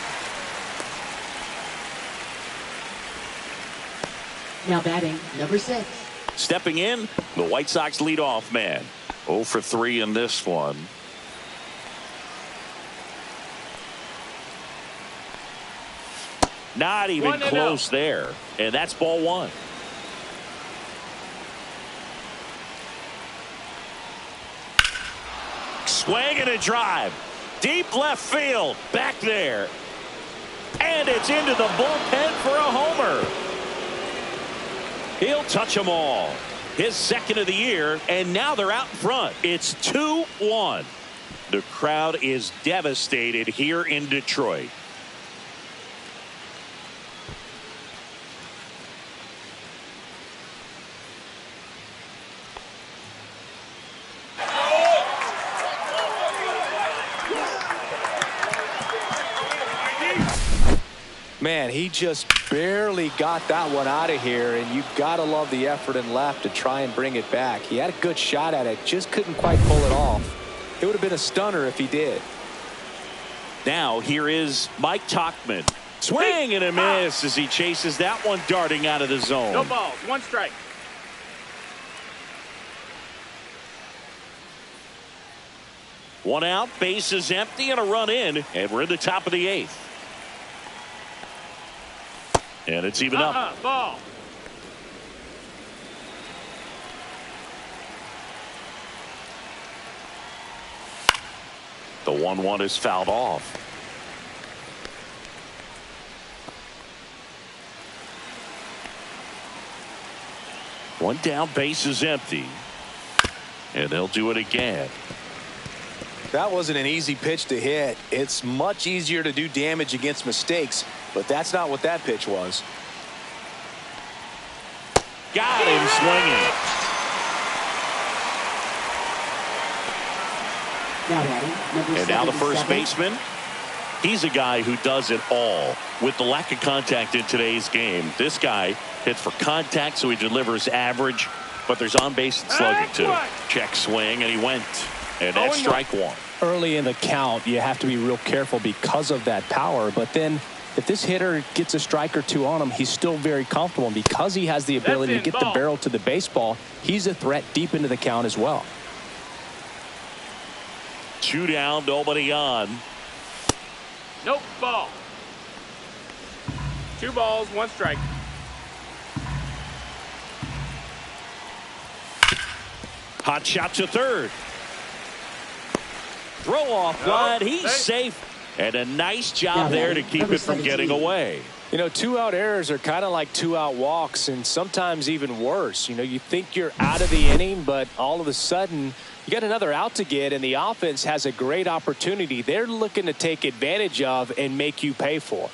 Now batting, number 6. Stepping in, the White Sox leadoff man. 0 for 3 in this one. Not even close there. And that's ball 1. Swing and a drive. Deep left field. Back there. And it's into the bullpen for a homer. He'll touch them all. His second of the year, and now they're out in front. It's 2-1. The crowd is devastated here in Detroit. Man, he just barely got that one out of here, and you've got to love the effort and left to try and bring it back. He had a good shot at it, just couldn't quite pull it off. It would have been a stunner if he did. Now here is Mike Tauchman. Swing and a miss as he chases that one darting out of the zone. No balls, 1 strike. One out, base is empty, and a run in, and we're in the top of the 8th. And it's even up. Ball. The 1-1 is fouled off. One down, base is empty. And they'll do it again. That wasn't an easy pitch to hit. It's much easier to do damage against mistakes, but that's not what that pitch was. Got him swinging. And now the first baseman. He's a guy who does it all. With the lack of contact in today's game, this guy hits for contact, so he delivers average, but there's on base and slugging too. Check swing, and he went. And that's strike 1. Early in the count, you have to be real careful because of that power. But then if this hitter gets a strike or 2 on him, he's still very comfortable. And because he has the ability to get the barrel to the baseball, he's a threat deep into the count as well. 2 down, nobody on. Nope, ball. 2 balls, 1 strike. Hot shot to third. Throw off line. He's safe. And a nice job there to keep it from getting away. You know, 2-out errors are kind of like 2-out walks, and sometimes even worse. You know, you think you're out of the inning, but all of a sudden you got another out to get, and the offense has a great opportunity they're looking to take advantage of and make you pay for.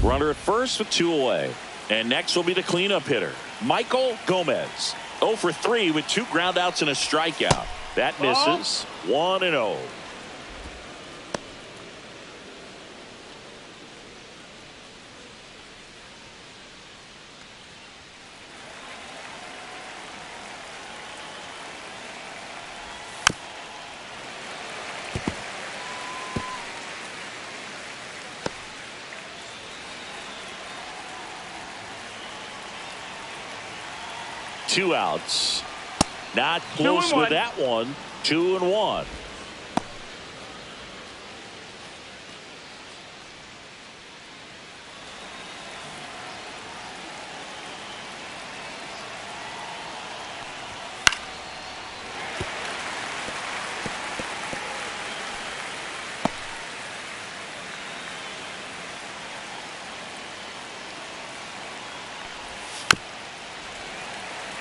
Runner at first with 2 away. And next will be the cleanup hitter, Michael Gomez. 0 for 3 with 2 groundouts and a strikeout. That misses. 1-0. Two outs. Not close with that one. 2-1.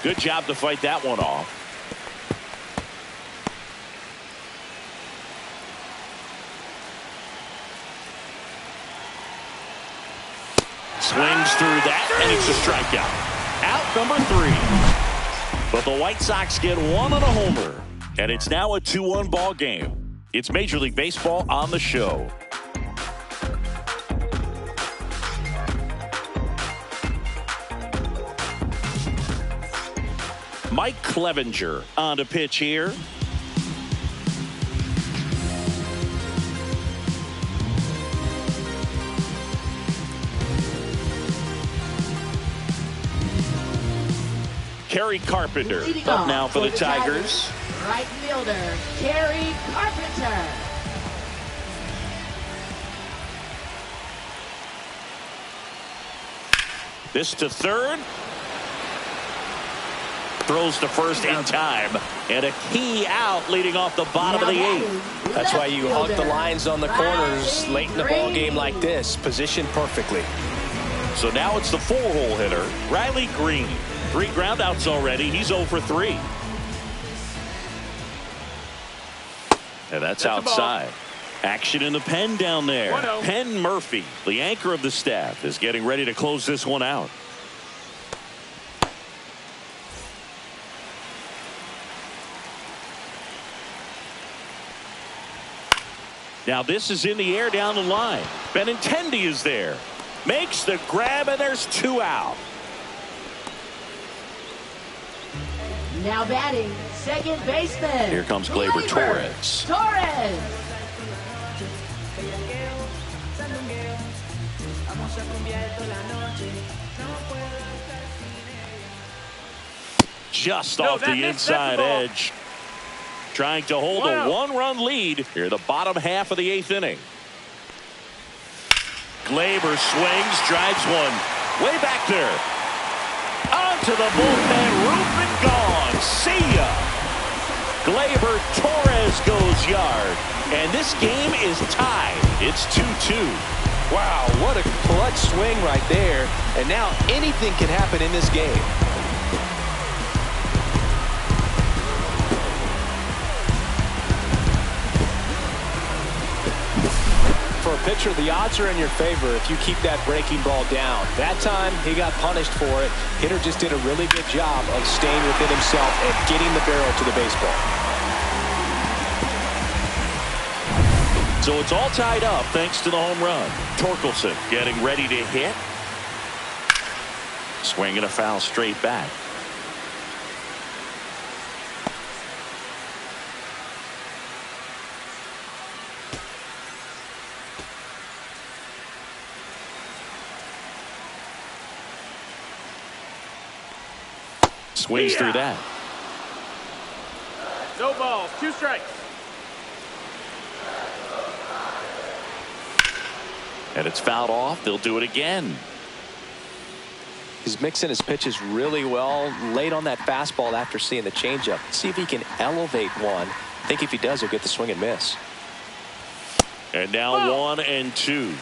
Good job to fight that one off. Swings through that, and it's a strikeout. Out number 3. But the White Sox get 1 on a homer, and it's now a 2-1 ball game. It's Major League Baseball on the show. Mike Clevenger on to pitch here. Kerry Carpenter up now for the Tigers. Right fielder, Kerry Carpenter. This to third. Throws to first in time. And a key out leading off the bottom of the 8th. That's why you hug the lines on the corners late in the ball game like this. Positioned perfectly. So now it's the 4-hole hitter, Riley Green. 3 groundouts already. He's 0 for 3. And that's That's a ball. outside. Action in the pen down there. 1-0. Penn Murphy, the anchor of the staff, is getting ready to close this one out. Now this is in the air down the line. Benintendi is there. Makes the grab, and there's 2 out. Now batting, second baseman. Here comes Gleyber Torres. Torres. Just No, off that the missed. That's inside the ball. edge. Trying to hold a 1-run lead here, the bottom half of the 8th inning. Gleyber swings, drives one. Way back there. Onto the bullpen roof and gone. See ya. Gleyber Torres goes yard. And this game is tied. It's 2-2. Wow, what a clutch swing right there. And now anything can happen in this game. For a pitcher, the odds are in your favor if you keep that breaking ball down. That time, he got punished for it. Hitter just did a really good job of staying within himself and getting the barrel to the baseball. So it's all tied up thanks to the home run. Torkelson getting ready to hit. Swinging a foul straight back. Swings through that. No balls. 2 strikes. And it's fouled off. They'll do it again. He's mixing his pitches really well. Late on that fastball after seeing the changeup. See if he can elevate one. I think if he does, he'll get the swing and miss. And now 1-2.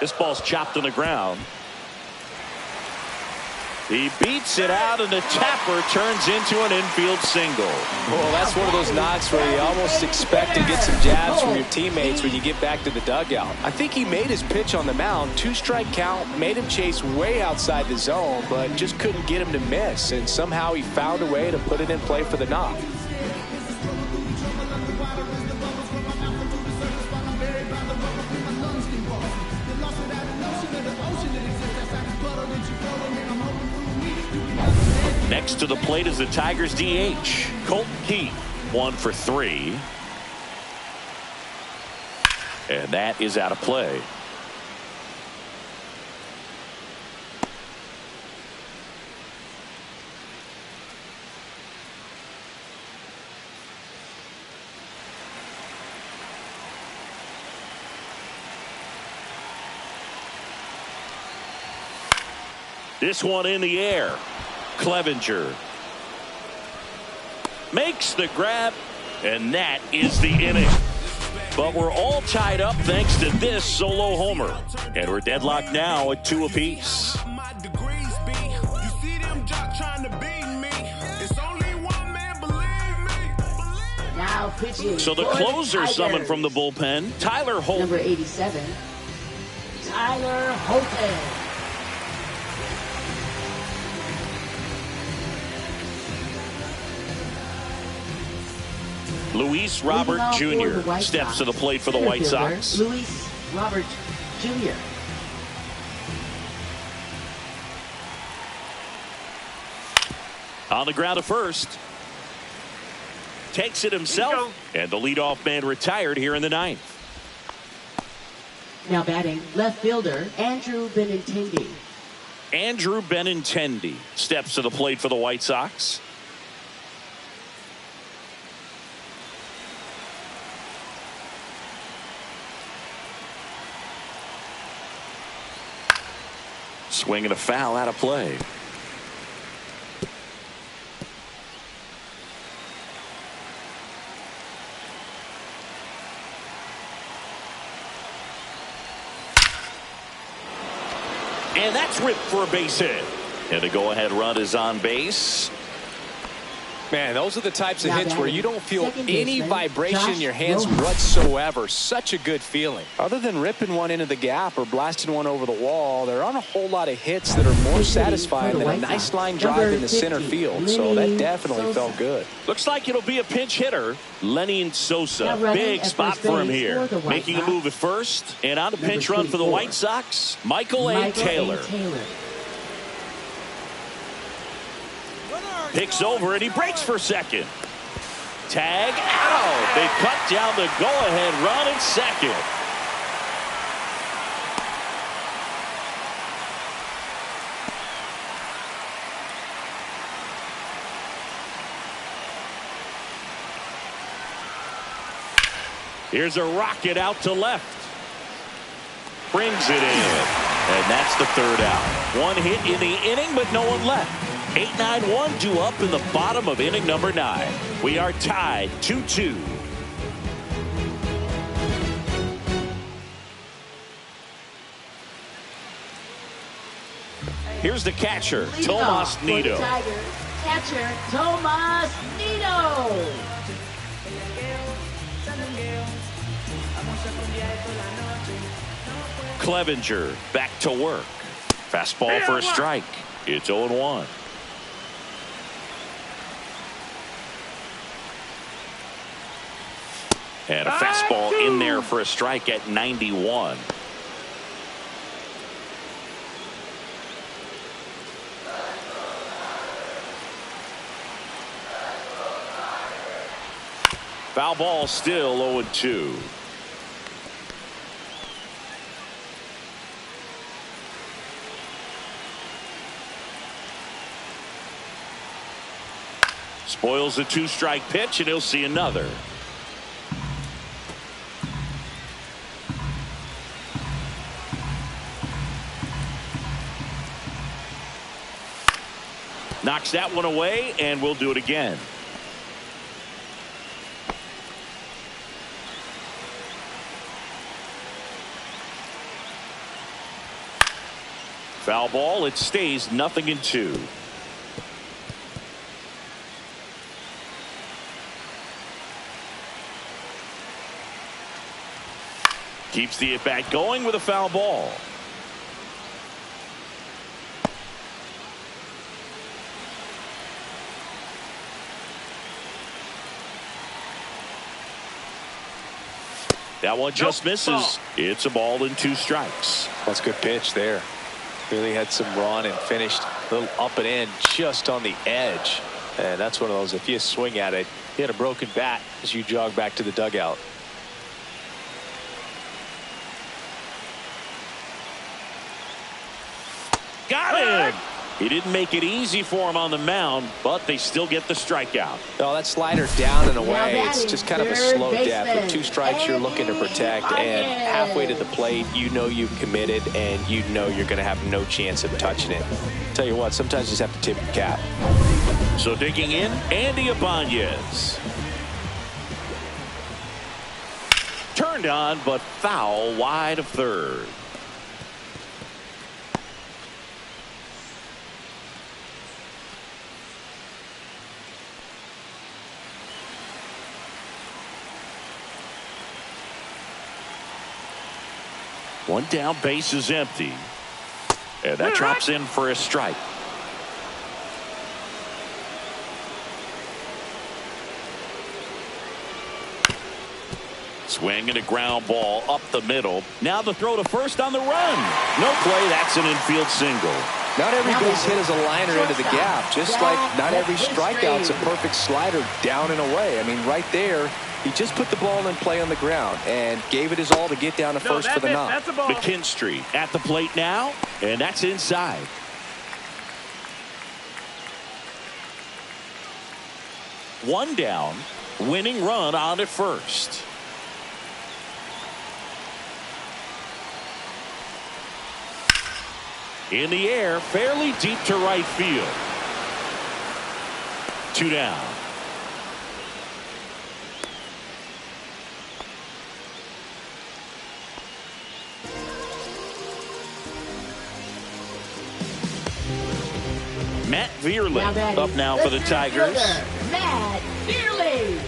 This ball's chopped on the ground. He beats it out, and the tapper turns into an infield single. Well, that's one of those knocks where you almost expect to get some jabs from your teammates when you get back to the dugout. I think he made his pitch on the mound. 2-strike count, made him chase way outside the zone, but just couldn't get him to miss. And somehow he found a way to put it in play for the knock. Next to the plate is the Tigers DH. Colton Keith, 1 for 3. And that is out of play. This one in the air. Clevenger makes the grab, and that is the inning. But we're all tied up thanks to this solo homer, and we're deadlocked now at 2 apiece. Now pitching. So the closer summoned from the bullpen, Tyler Holt. Number 87, Tyler Holton. Luis Robert Leading off for Jr. the White steps Sox, to the plate for the center White fielder, Sox. Luis Robert Jr. On the ground at first. Takes it himself, and the leadoff man retired here in the 9th. Now batting, left fielder Andrew Benintendi. Andrew Benintendi steps to the plate for the White Sox. Swinging a foul out of play. And that's ripped for a base hit. And the go-ahead run is on base. Man, those are the types of Now hits where batting, you don't feel second any baseman, vibration in Josh your hands Rojas. whatsoever. Such a good feeling. Other than ripping one into the gap or blasting one over the wall, there aren't a whole lot of hits that are more Pitch hitting satisfying for the than a White nice Sox, line number drive in the center 50, field. So that Lenny definitely Sosa. felt good. Looks like it'll be a pinch hitter. Lenny Sosa. Now running Big at spot first for him base here. for the White Making a Sox. move at first. And on the Number pinch run for the 24, White Sox, Michael A. Taylor. Picks over and he breaks for second. Tag out. They cut down the go-ahead run at second. Here's a rocket out to left. Brings it in. And that's the third out. One hit in the inning, but no one left. 8-9-1 due up in the bottom of inning number 9. We are tied 2-2. Here's the catcher, Tomas Nido. Catcher, Tomas Nido. Clevenger back to work. Fastball for a strike. It's 0-1. And a fastball in there for a strike at 91. Foul ball, still 0-2. Spoils a 2-strike pitch, and he'll see another. Knocks that one away, and we'll do it again. Foul ball. It stays 0-2. Keeps the at-bat going with a foul ball. That one just misses. Ball. It's a ball and 2 strikes. That's a good pitch there. Really had some run and finished a little up and in just on the edge. And that's one of those, if you swing at it, you hit a broken bat as you jog back to the dugout. Got him. He didn't make it easy for him on the mound, but they still get the strikeout. No, that slider down and away, Now it's batting, just kind of a third slow death. With baseman, 2 strikes you're looking to protect, and halfway to the plate, you know you've committed, and you know you're going to have no chance of touching it. Tell you what, sometimes you just have to tip your cap. So digging in, Andy Ibanez. Turned on, but foul wide of third. One down, base is empty. And that drops in for a strike. Swing and a ground ball up the middle. Now the throw to first on the run. No play. That's an infield single. Not every base hit is a liner into the gap, just like not every strikeout's a perfect slider down and away. I mean, right there, he just put the ball in play on the ground and gave it his all to get down to first for the knock. That's a ball. McKinstry at the plate now, and that's inside. One down, winning run on at first. In the air, fairly deep to right field. 2 down. Matt Vierling Now batting, up now for the center Tigers. fielder, Matt Vierling.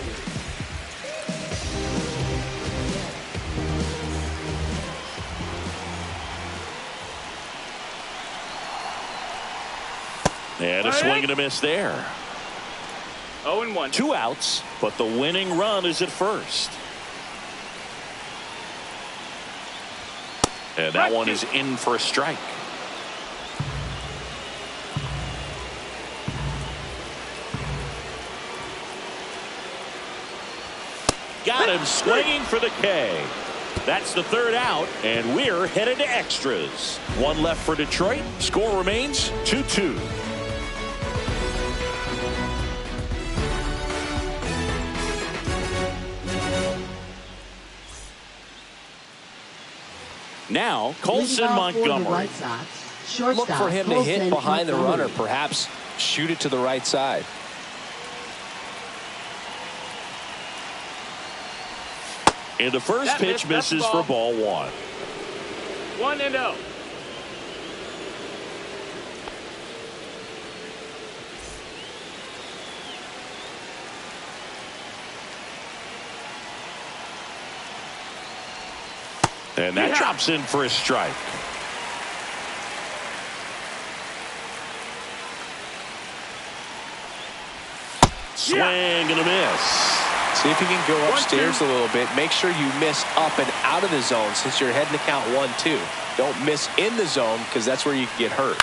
And a swing and a miss there. 0-1. 2 outs, but the winning run is at first. And that one is in for a strike. Got him swinging for the K. That's the 3rd out, and we're headed to extras. 1 left for Detroit. Score remains 2-2. Now, Colson Montgomery. Look for him to hit behind the runner, perhaps shoot it to the right side. And the first pitch misses for ball 1. 1-0. And that drops in for a strike. Swing and a miss. See if you can go upstairs a little bit. Make sure you miss up and out of the zone since you're heading to count 1-2. Don't miss in the zone because that's where you can get hurt.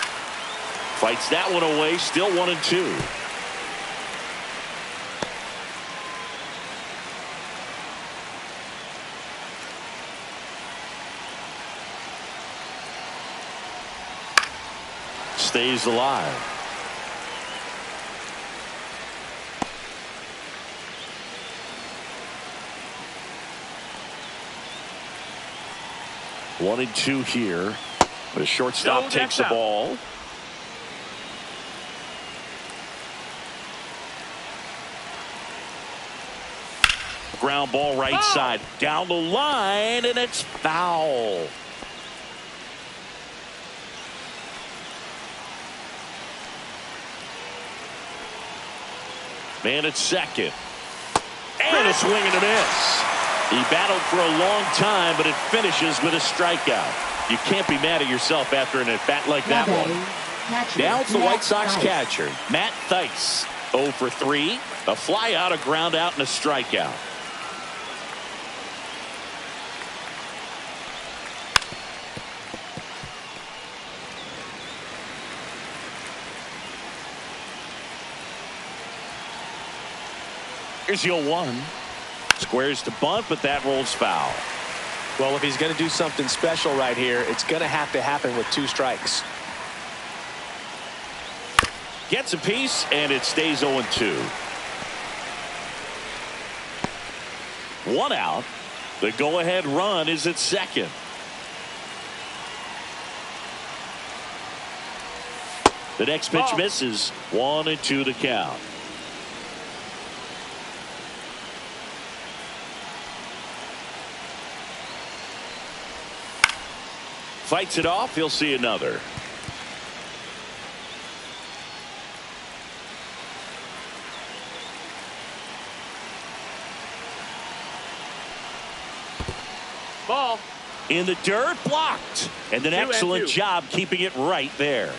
Fights that one away. Still 1-2. Stays alive. One and 2 here. The shortstop takes the ball. Ground ball right side. Down the line, and it's foul. Man at second. And a swing and a miss. He battled for a long time, but it finishes with a strikeout. You can't be mad at yourself after an at-bat like that one. Now it's the White Sox catcher, Matt Thaiss. 0 for 3. A fly out, a ground out, and a strikeout. Here's 0-1. Squares to bunt, but that rolls foul. Well, if he's going to do something special right here, it's going to happen with 2 strikes. Gets a piece, and it stays 0-2. 1 out. The go-ahead run is at second. The next pitch misses. 1-2 to count. Fights it off. He'll see another. Ball. In the dirt, blocked. And an excellent job keeping it right there.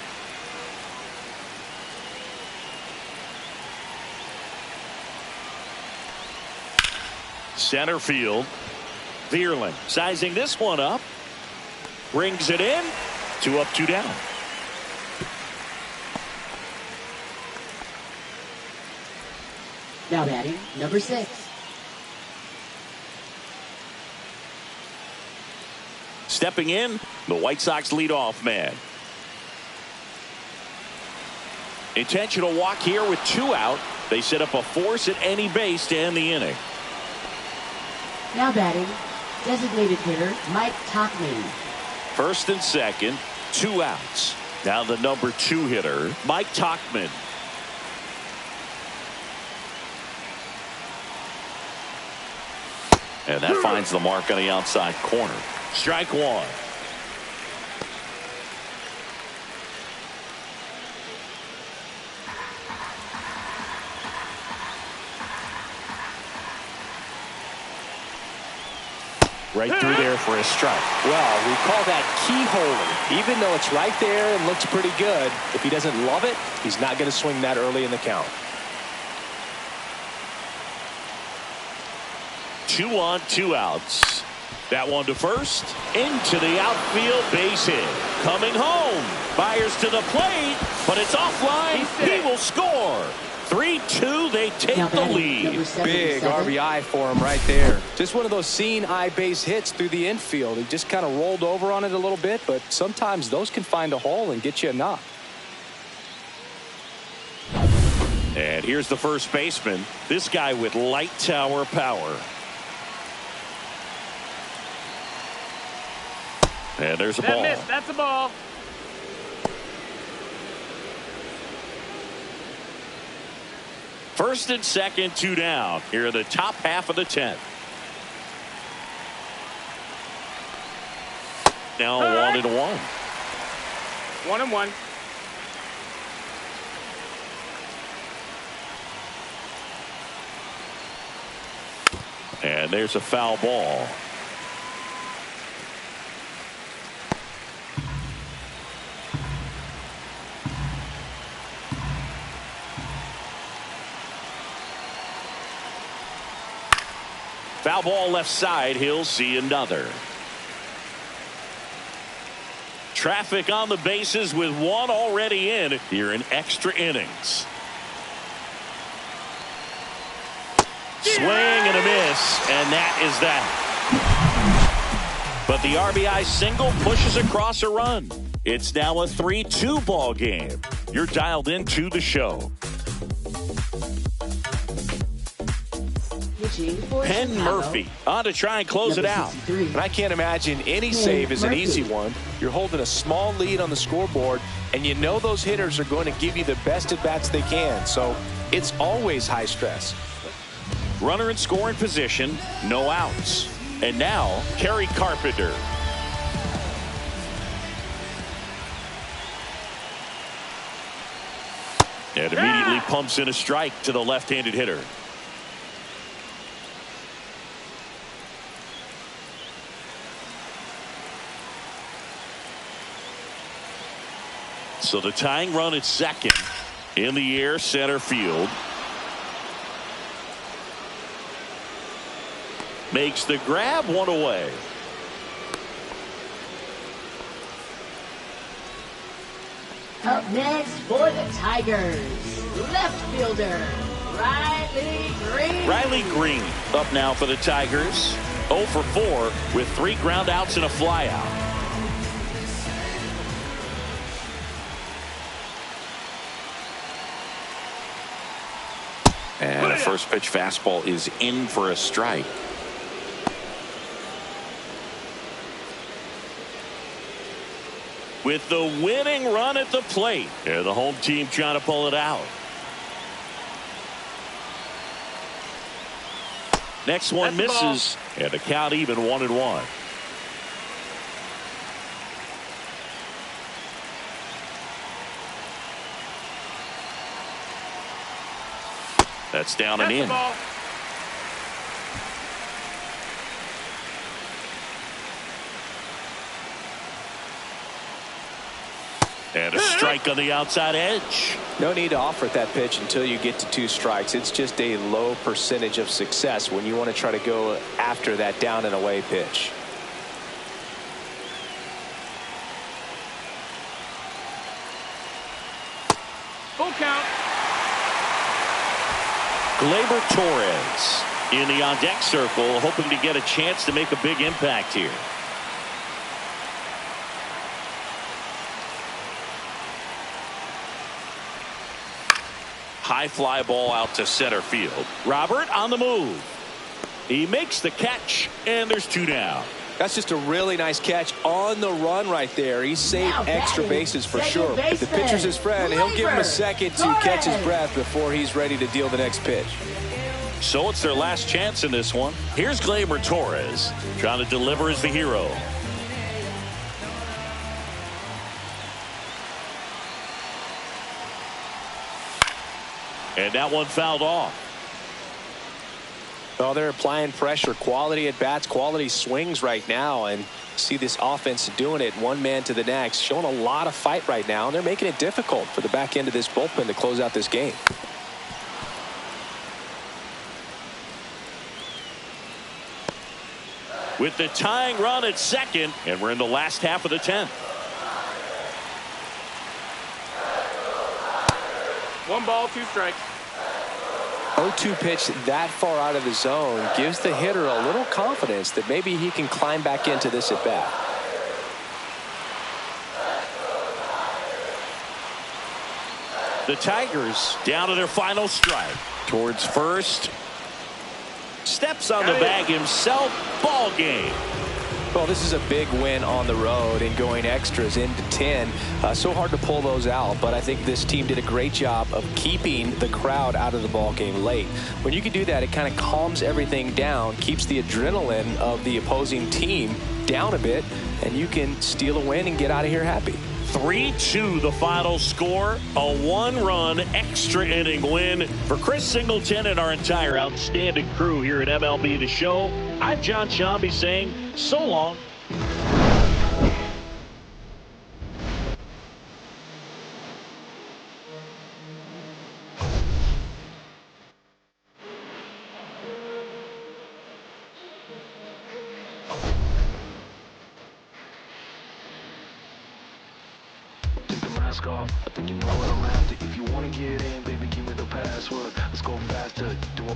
Center field. Vierling sizing this one up. Brings it in. 2 up, 2 down. Now batting, number 6. Stepping in, the White Sox leadoff man. Intentional walk here with 2 out. They set up a force at any base to end the inning. Now batting, designated hitter Mike Tauchman. First and second, 2 outs. Now the number 2 hitter, Mike Tauchman. And that finds the mark on the outside corner. Strike 1. Right through there for a strike. Well, we call that keyholing. Even though it's right there and looks pretty good, if he doesn't love it, he's not going to swing that early in the count. 2 on, 2 outs. That one to first, into the outfield, base hit. Coming home, fires to the plate, but it's offline. He will score. 3-2, they take the lead. Big RBI for him right there. Just one of those seeing eye base hits through the infield. He just kind of rolled over on it a little bit, but sometimes those can find a hole and get you a knock. And here's the first baseman, this guy with light tower power. And there's a ball. Miss. That's a ball. First and second, 2 down. Here in the top half of the 10th. Now 1-1. 1-1. And there's a foul ball. Foul ball left side. He'll see another. Traffic on the bases with 1 already in here in extra innings. Swing and a miss, and that is that. But the RBI single pushes across a run. It's now a 3-2 ball game. You're dialed into the show. Penn Murphy on to try and close it out. And I can't imagine any save is an easy one. You're holding a small lead on the scoreboard, and you know those hitters are going to give you the best at-bats they can. So it's always high stress. Runner in scoring position, no outs. And now, Kerry Carpenter. And immediately pumps in a strike to the left-handed hitter. So the tying run at second. In the air, center field. Makes the grab, 1 away. Up next for the Tigers, left fielder, Riley Green. Riley Green up now for the Tigers. 0 for 4 with 3 ground outs and a flyout. And a first pitch fastball is in for a strike. With the winning run at the plate. And the home team trying to pull it out. Next one misses. And the count even 1-1. That's down and in. And a strike on the outside edge. No need to offer at that pitch until you get to 2 strikes. It's just a low percentage of success when you want to try to go after that down and away pitch. Full count. Gleyber Torres in the on-deck circle, hoping to get a chance to make a big impact here. High fly ball out to center field. Robert on the move. He makes the catch, and there's 2 down. That's just a really nice catch on the run right there. He saved extra bases for sure. If the pitcher's his friend, he'll give him a second to catch his breath before he's ready to deal the next pitch. So it's their last chance in this one. Here's Gleyber Torres trying to deliver as the hero. And that one fouled off. Well, they're applying pressure, quality at bats, quality swings right now, and see this offense doing it one man to the next, showing a lot of fight right now, and they're making it difficult for the back end of this bullpen to close out this game. With the tying run at second, and we're in the last half of the 10th. 1 ball, 2 strikes. 0-2 pitch that far out of the zone gives the hitter a little confidence that maybe he can climb back into this at bat. The Tigers down to their final strike. Towards first. Steps on the bag himself. Ball game. Well, this is a big win on the road and going extras into 10. So hard to pull those out, but I think this team did a great job of keeping the crowd out of the ball game late. When you can do that, it kind of calms everything down, keeps the adrenaline of the opposing team down a bit, and you can steal a win and get out of here happy. 3-2 the final score. A 1-run extra inning win for Chris Singleton and our entire outstanding crew here at MLB The Show. I'm John Shambi saying so long. Off. I think you know what I'm after. If you wanna get in, baby, give me the password. Let's go faster. Do a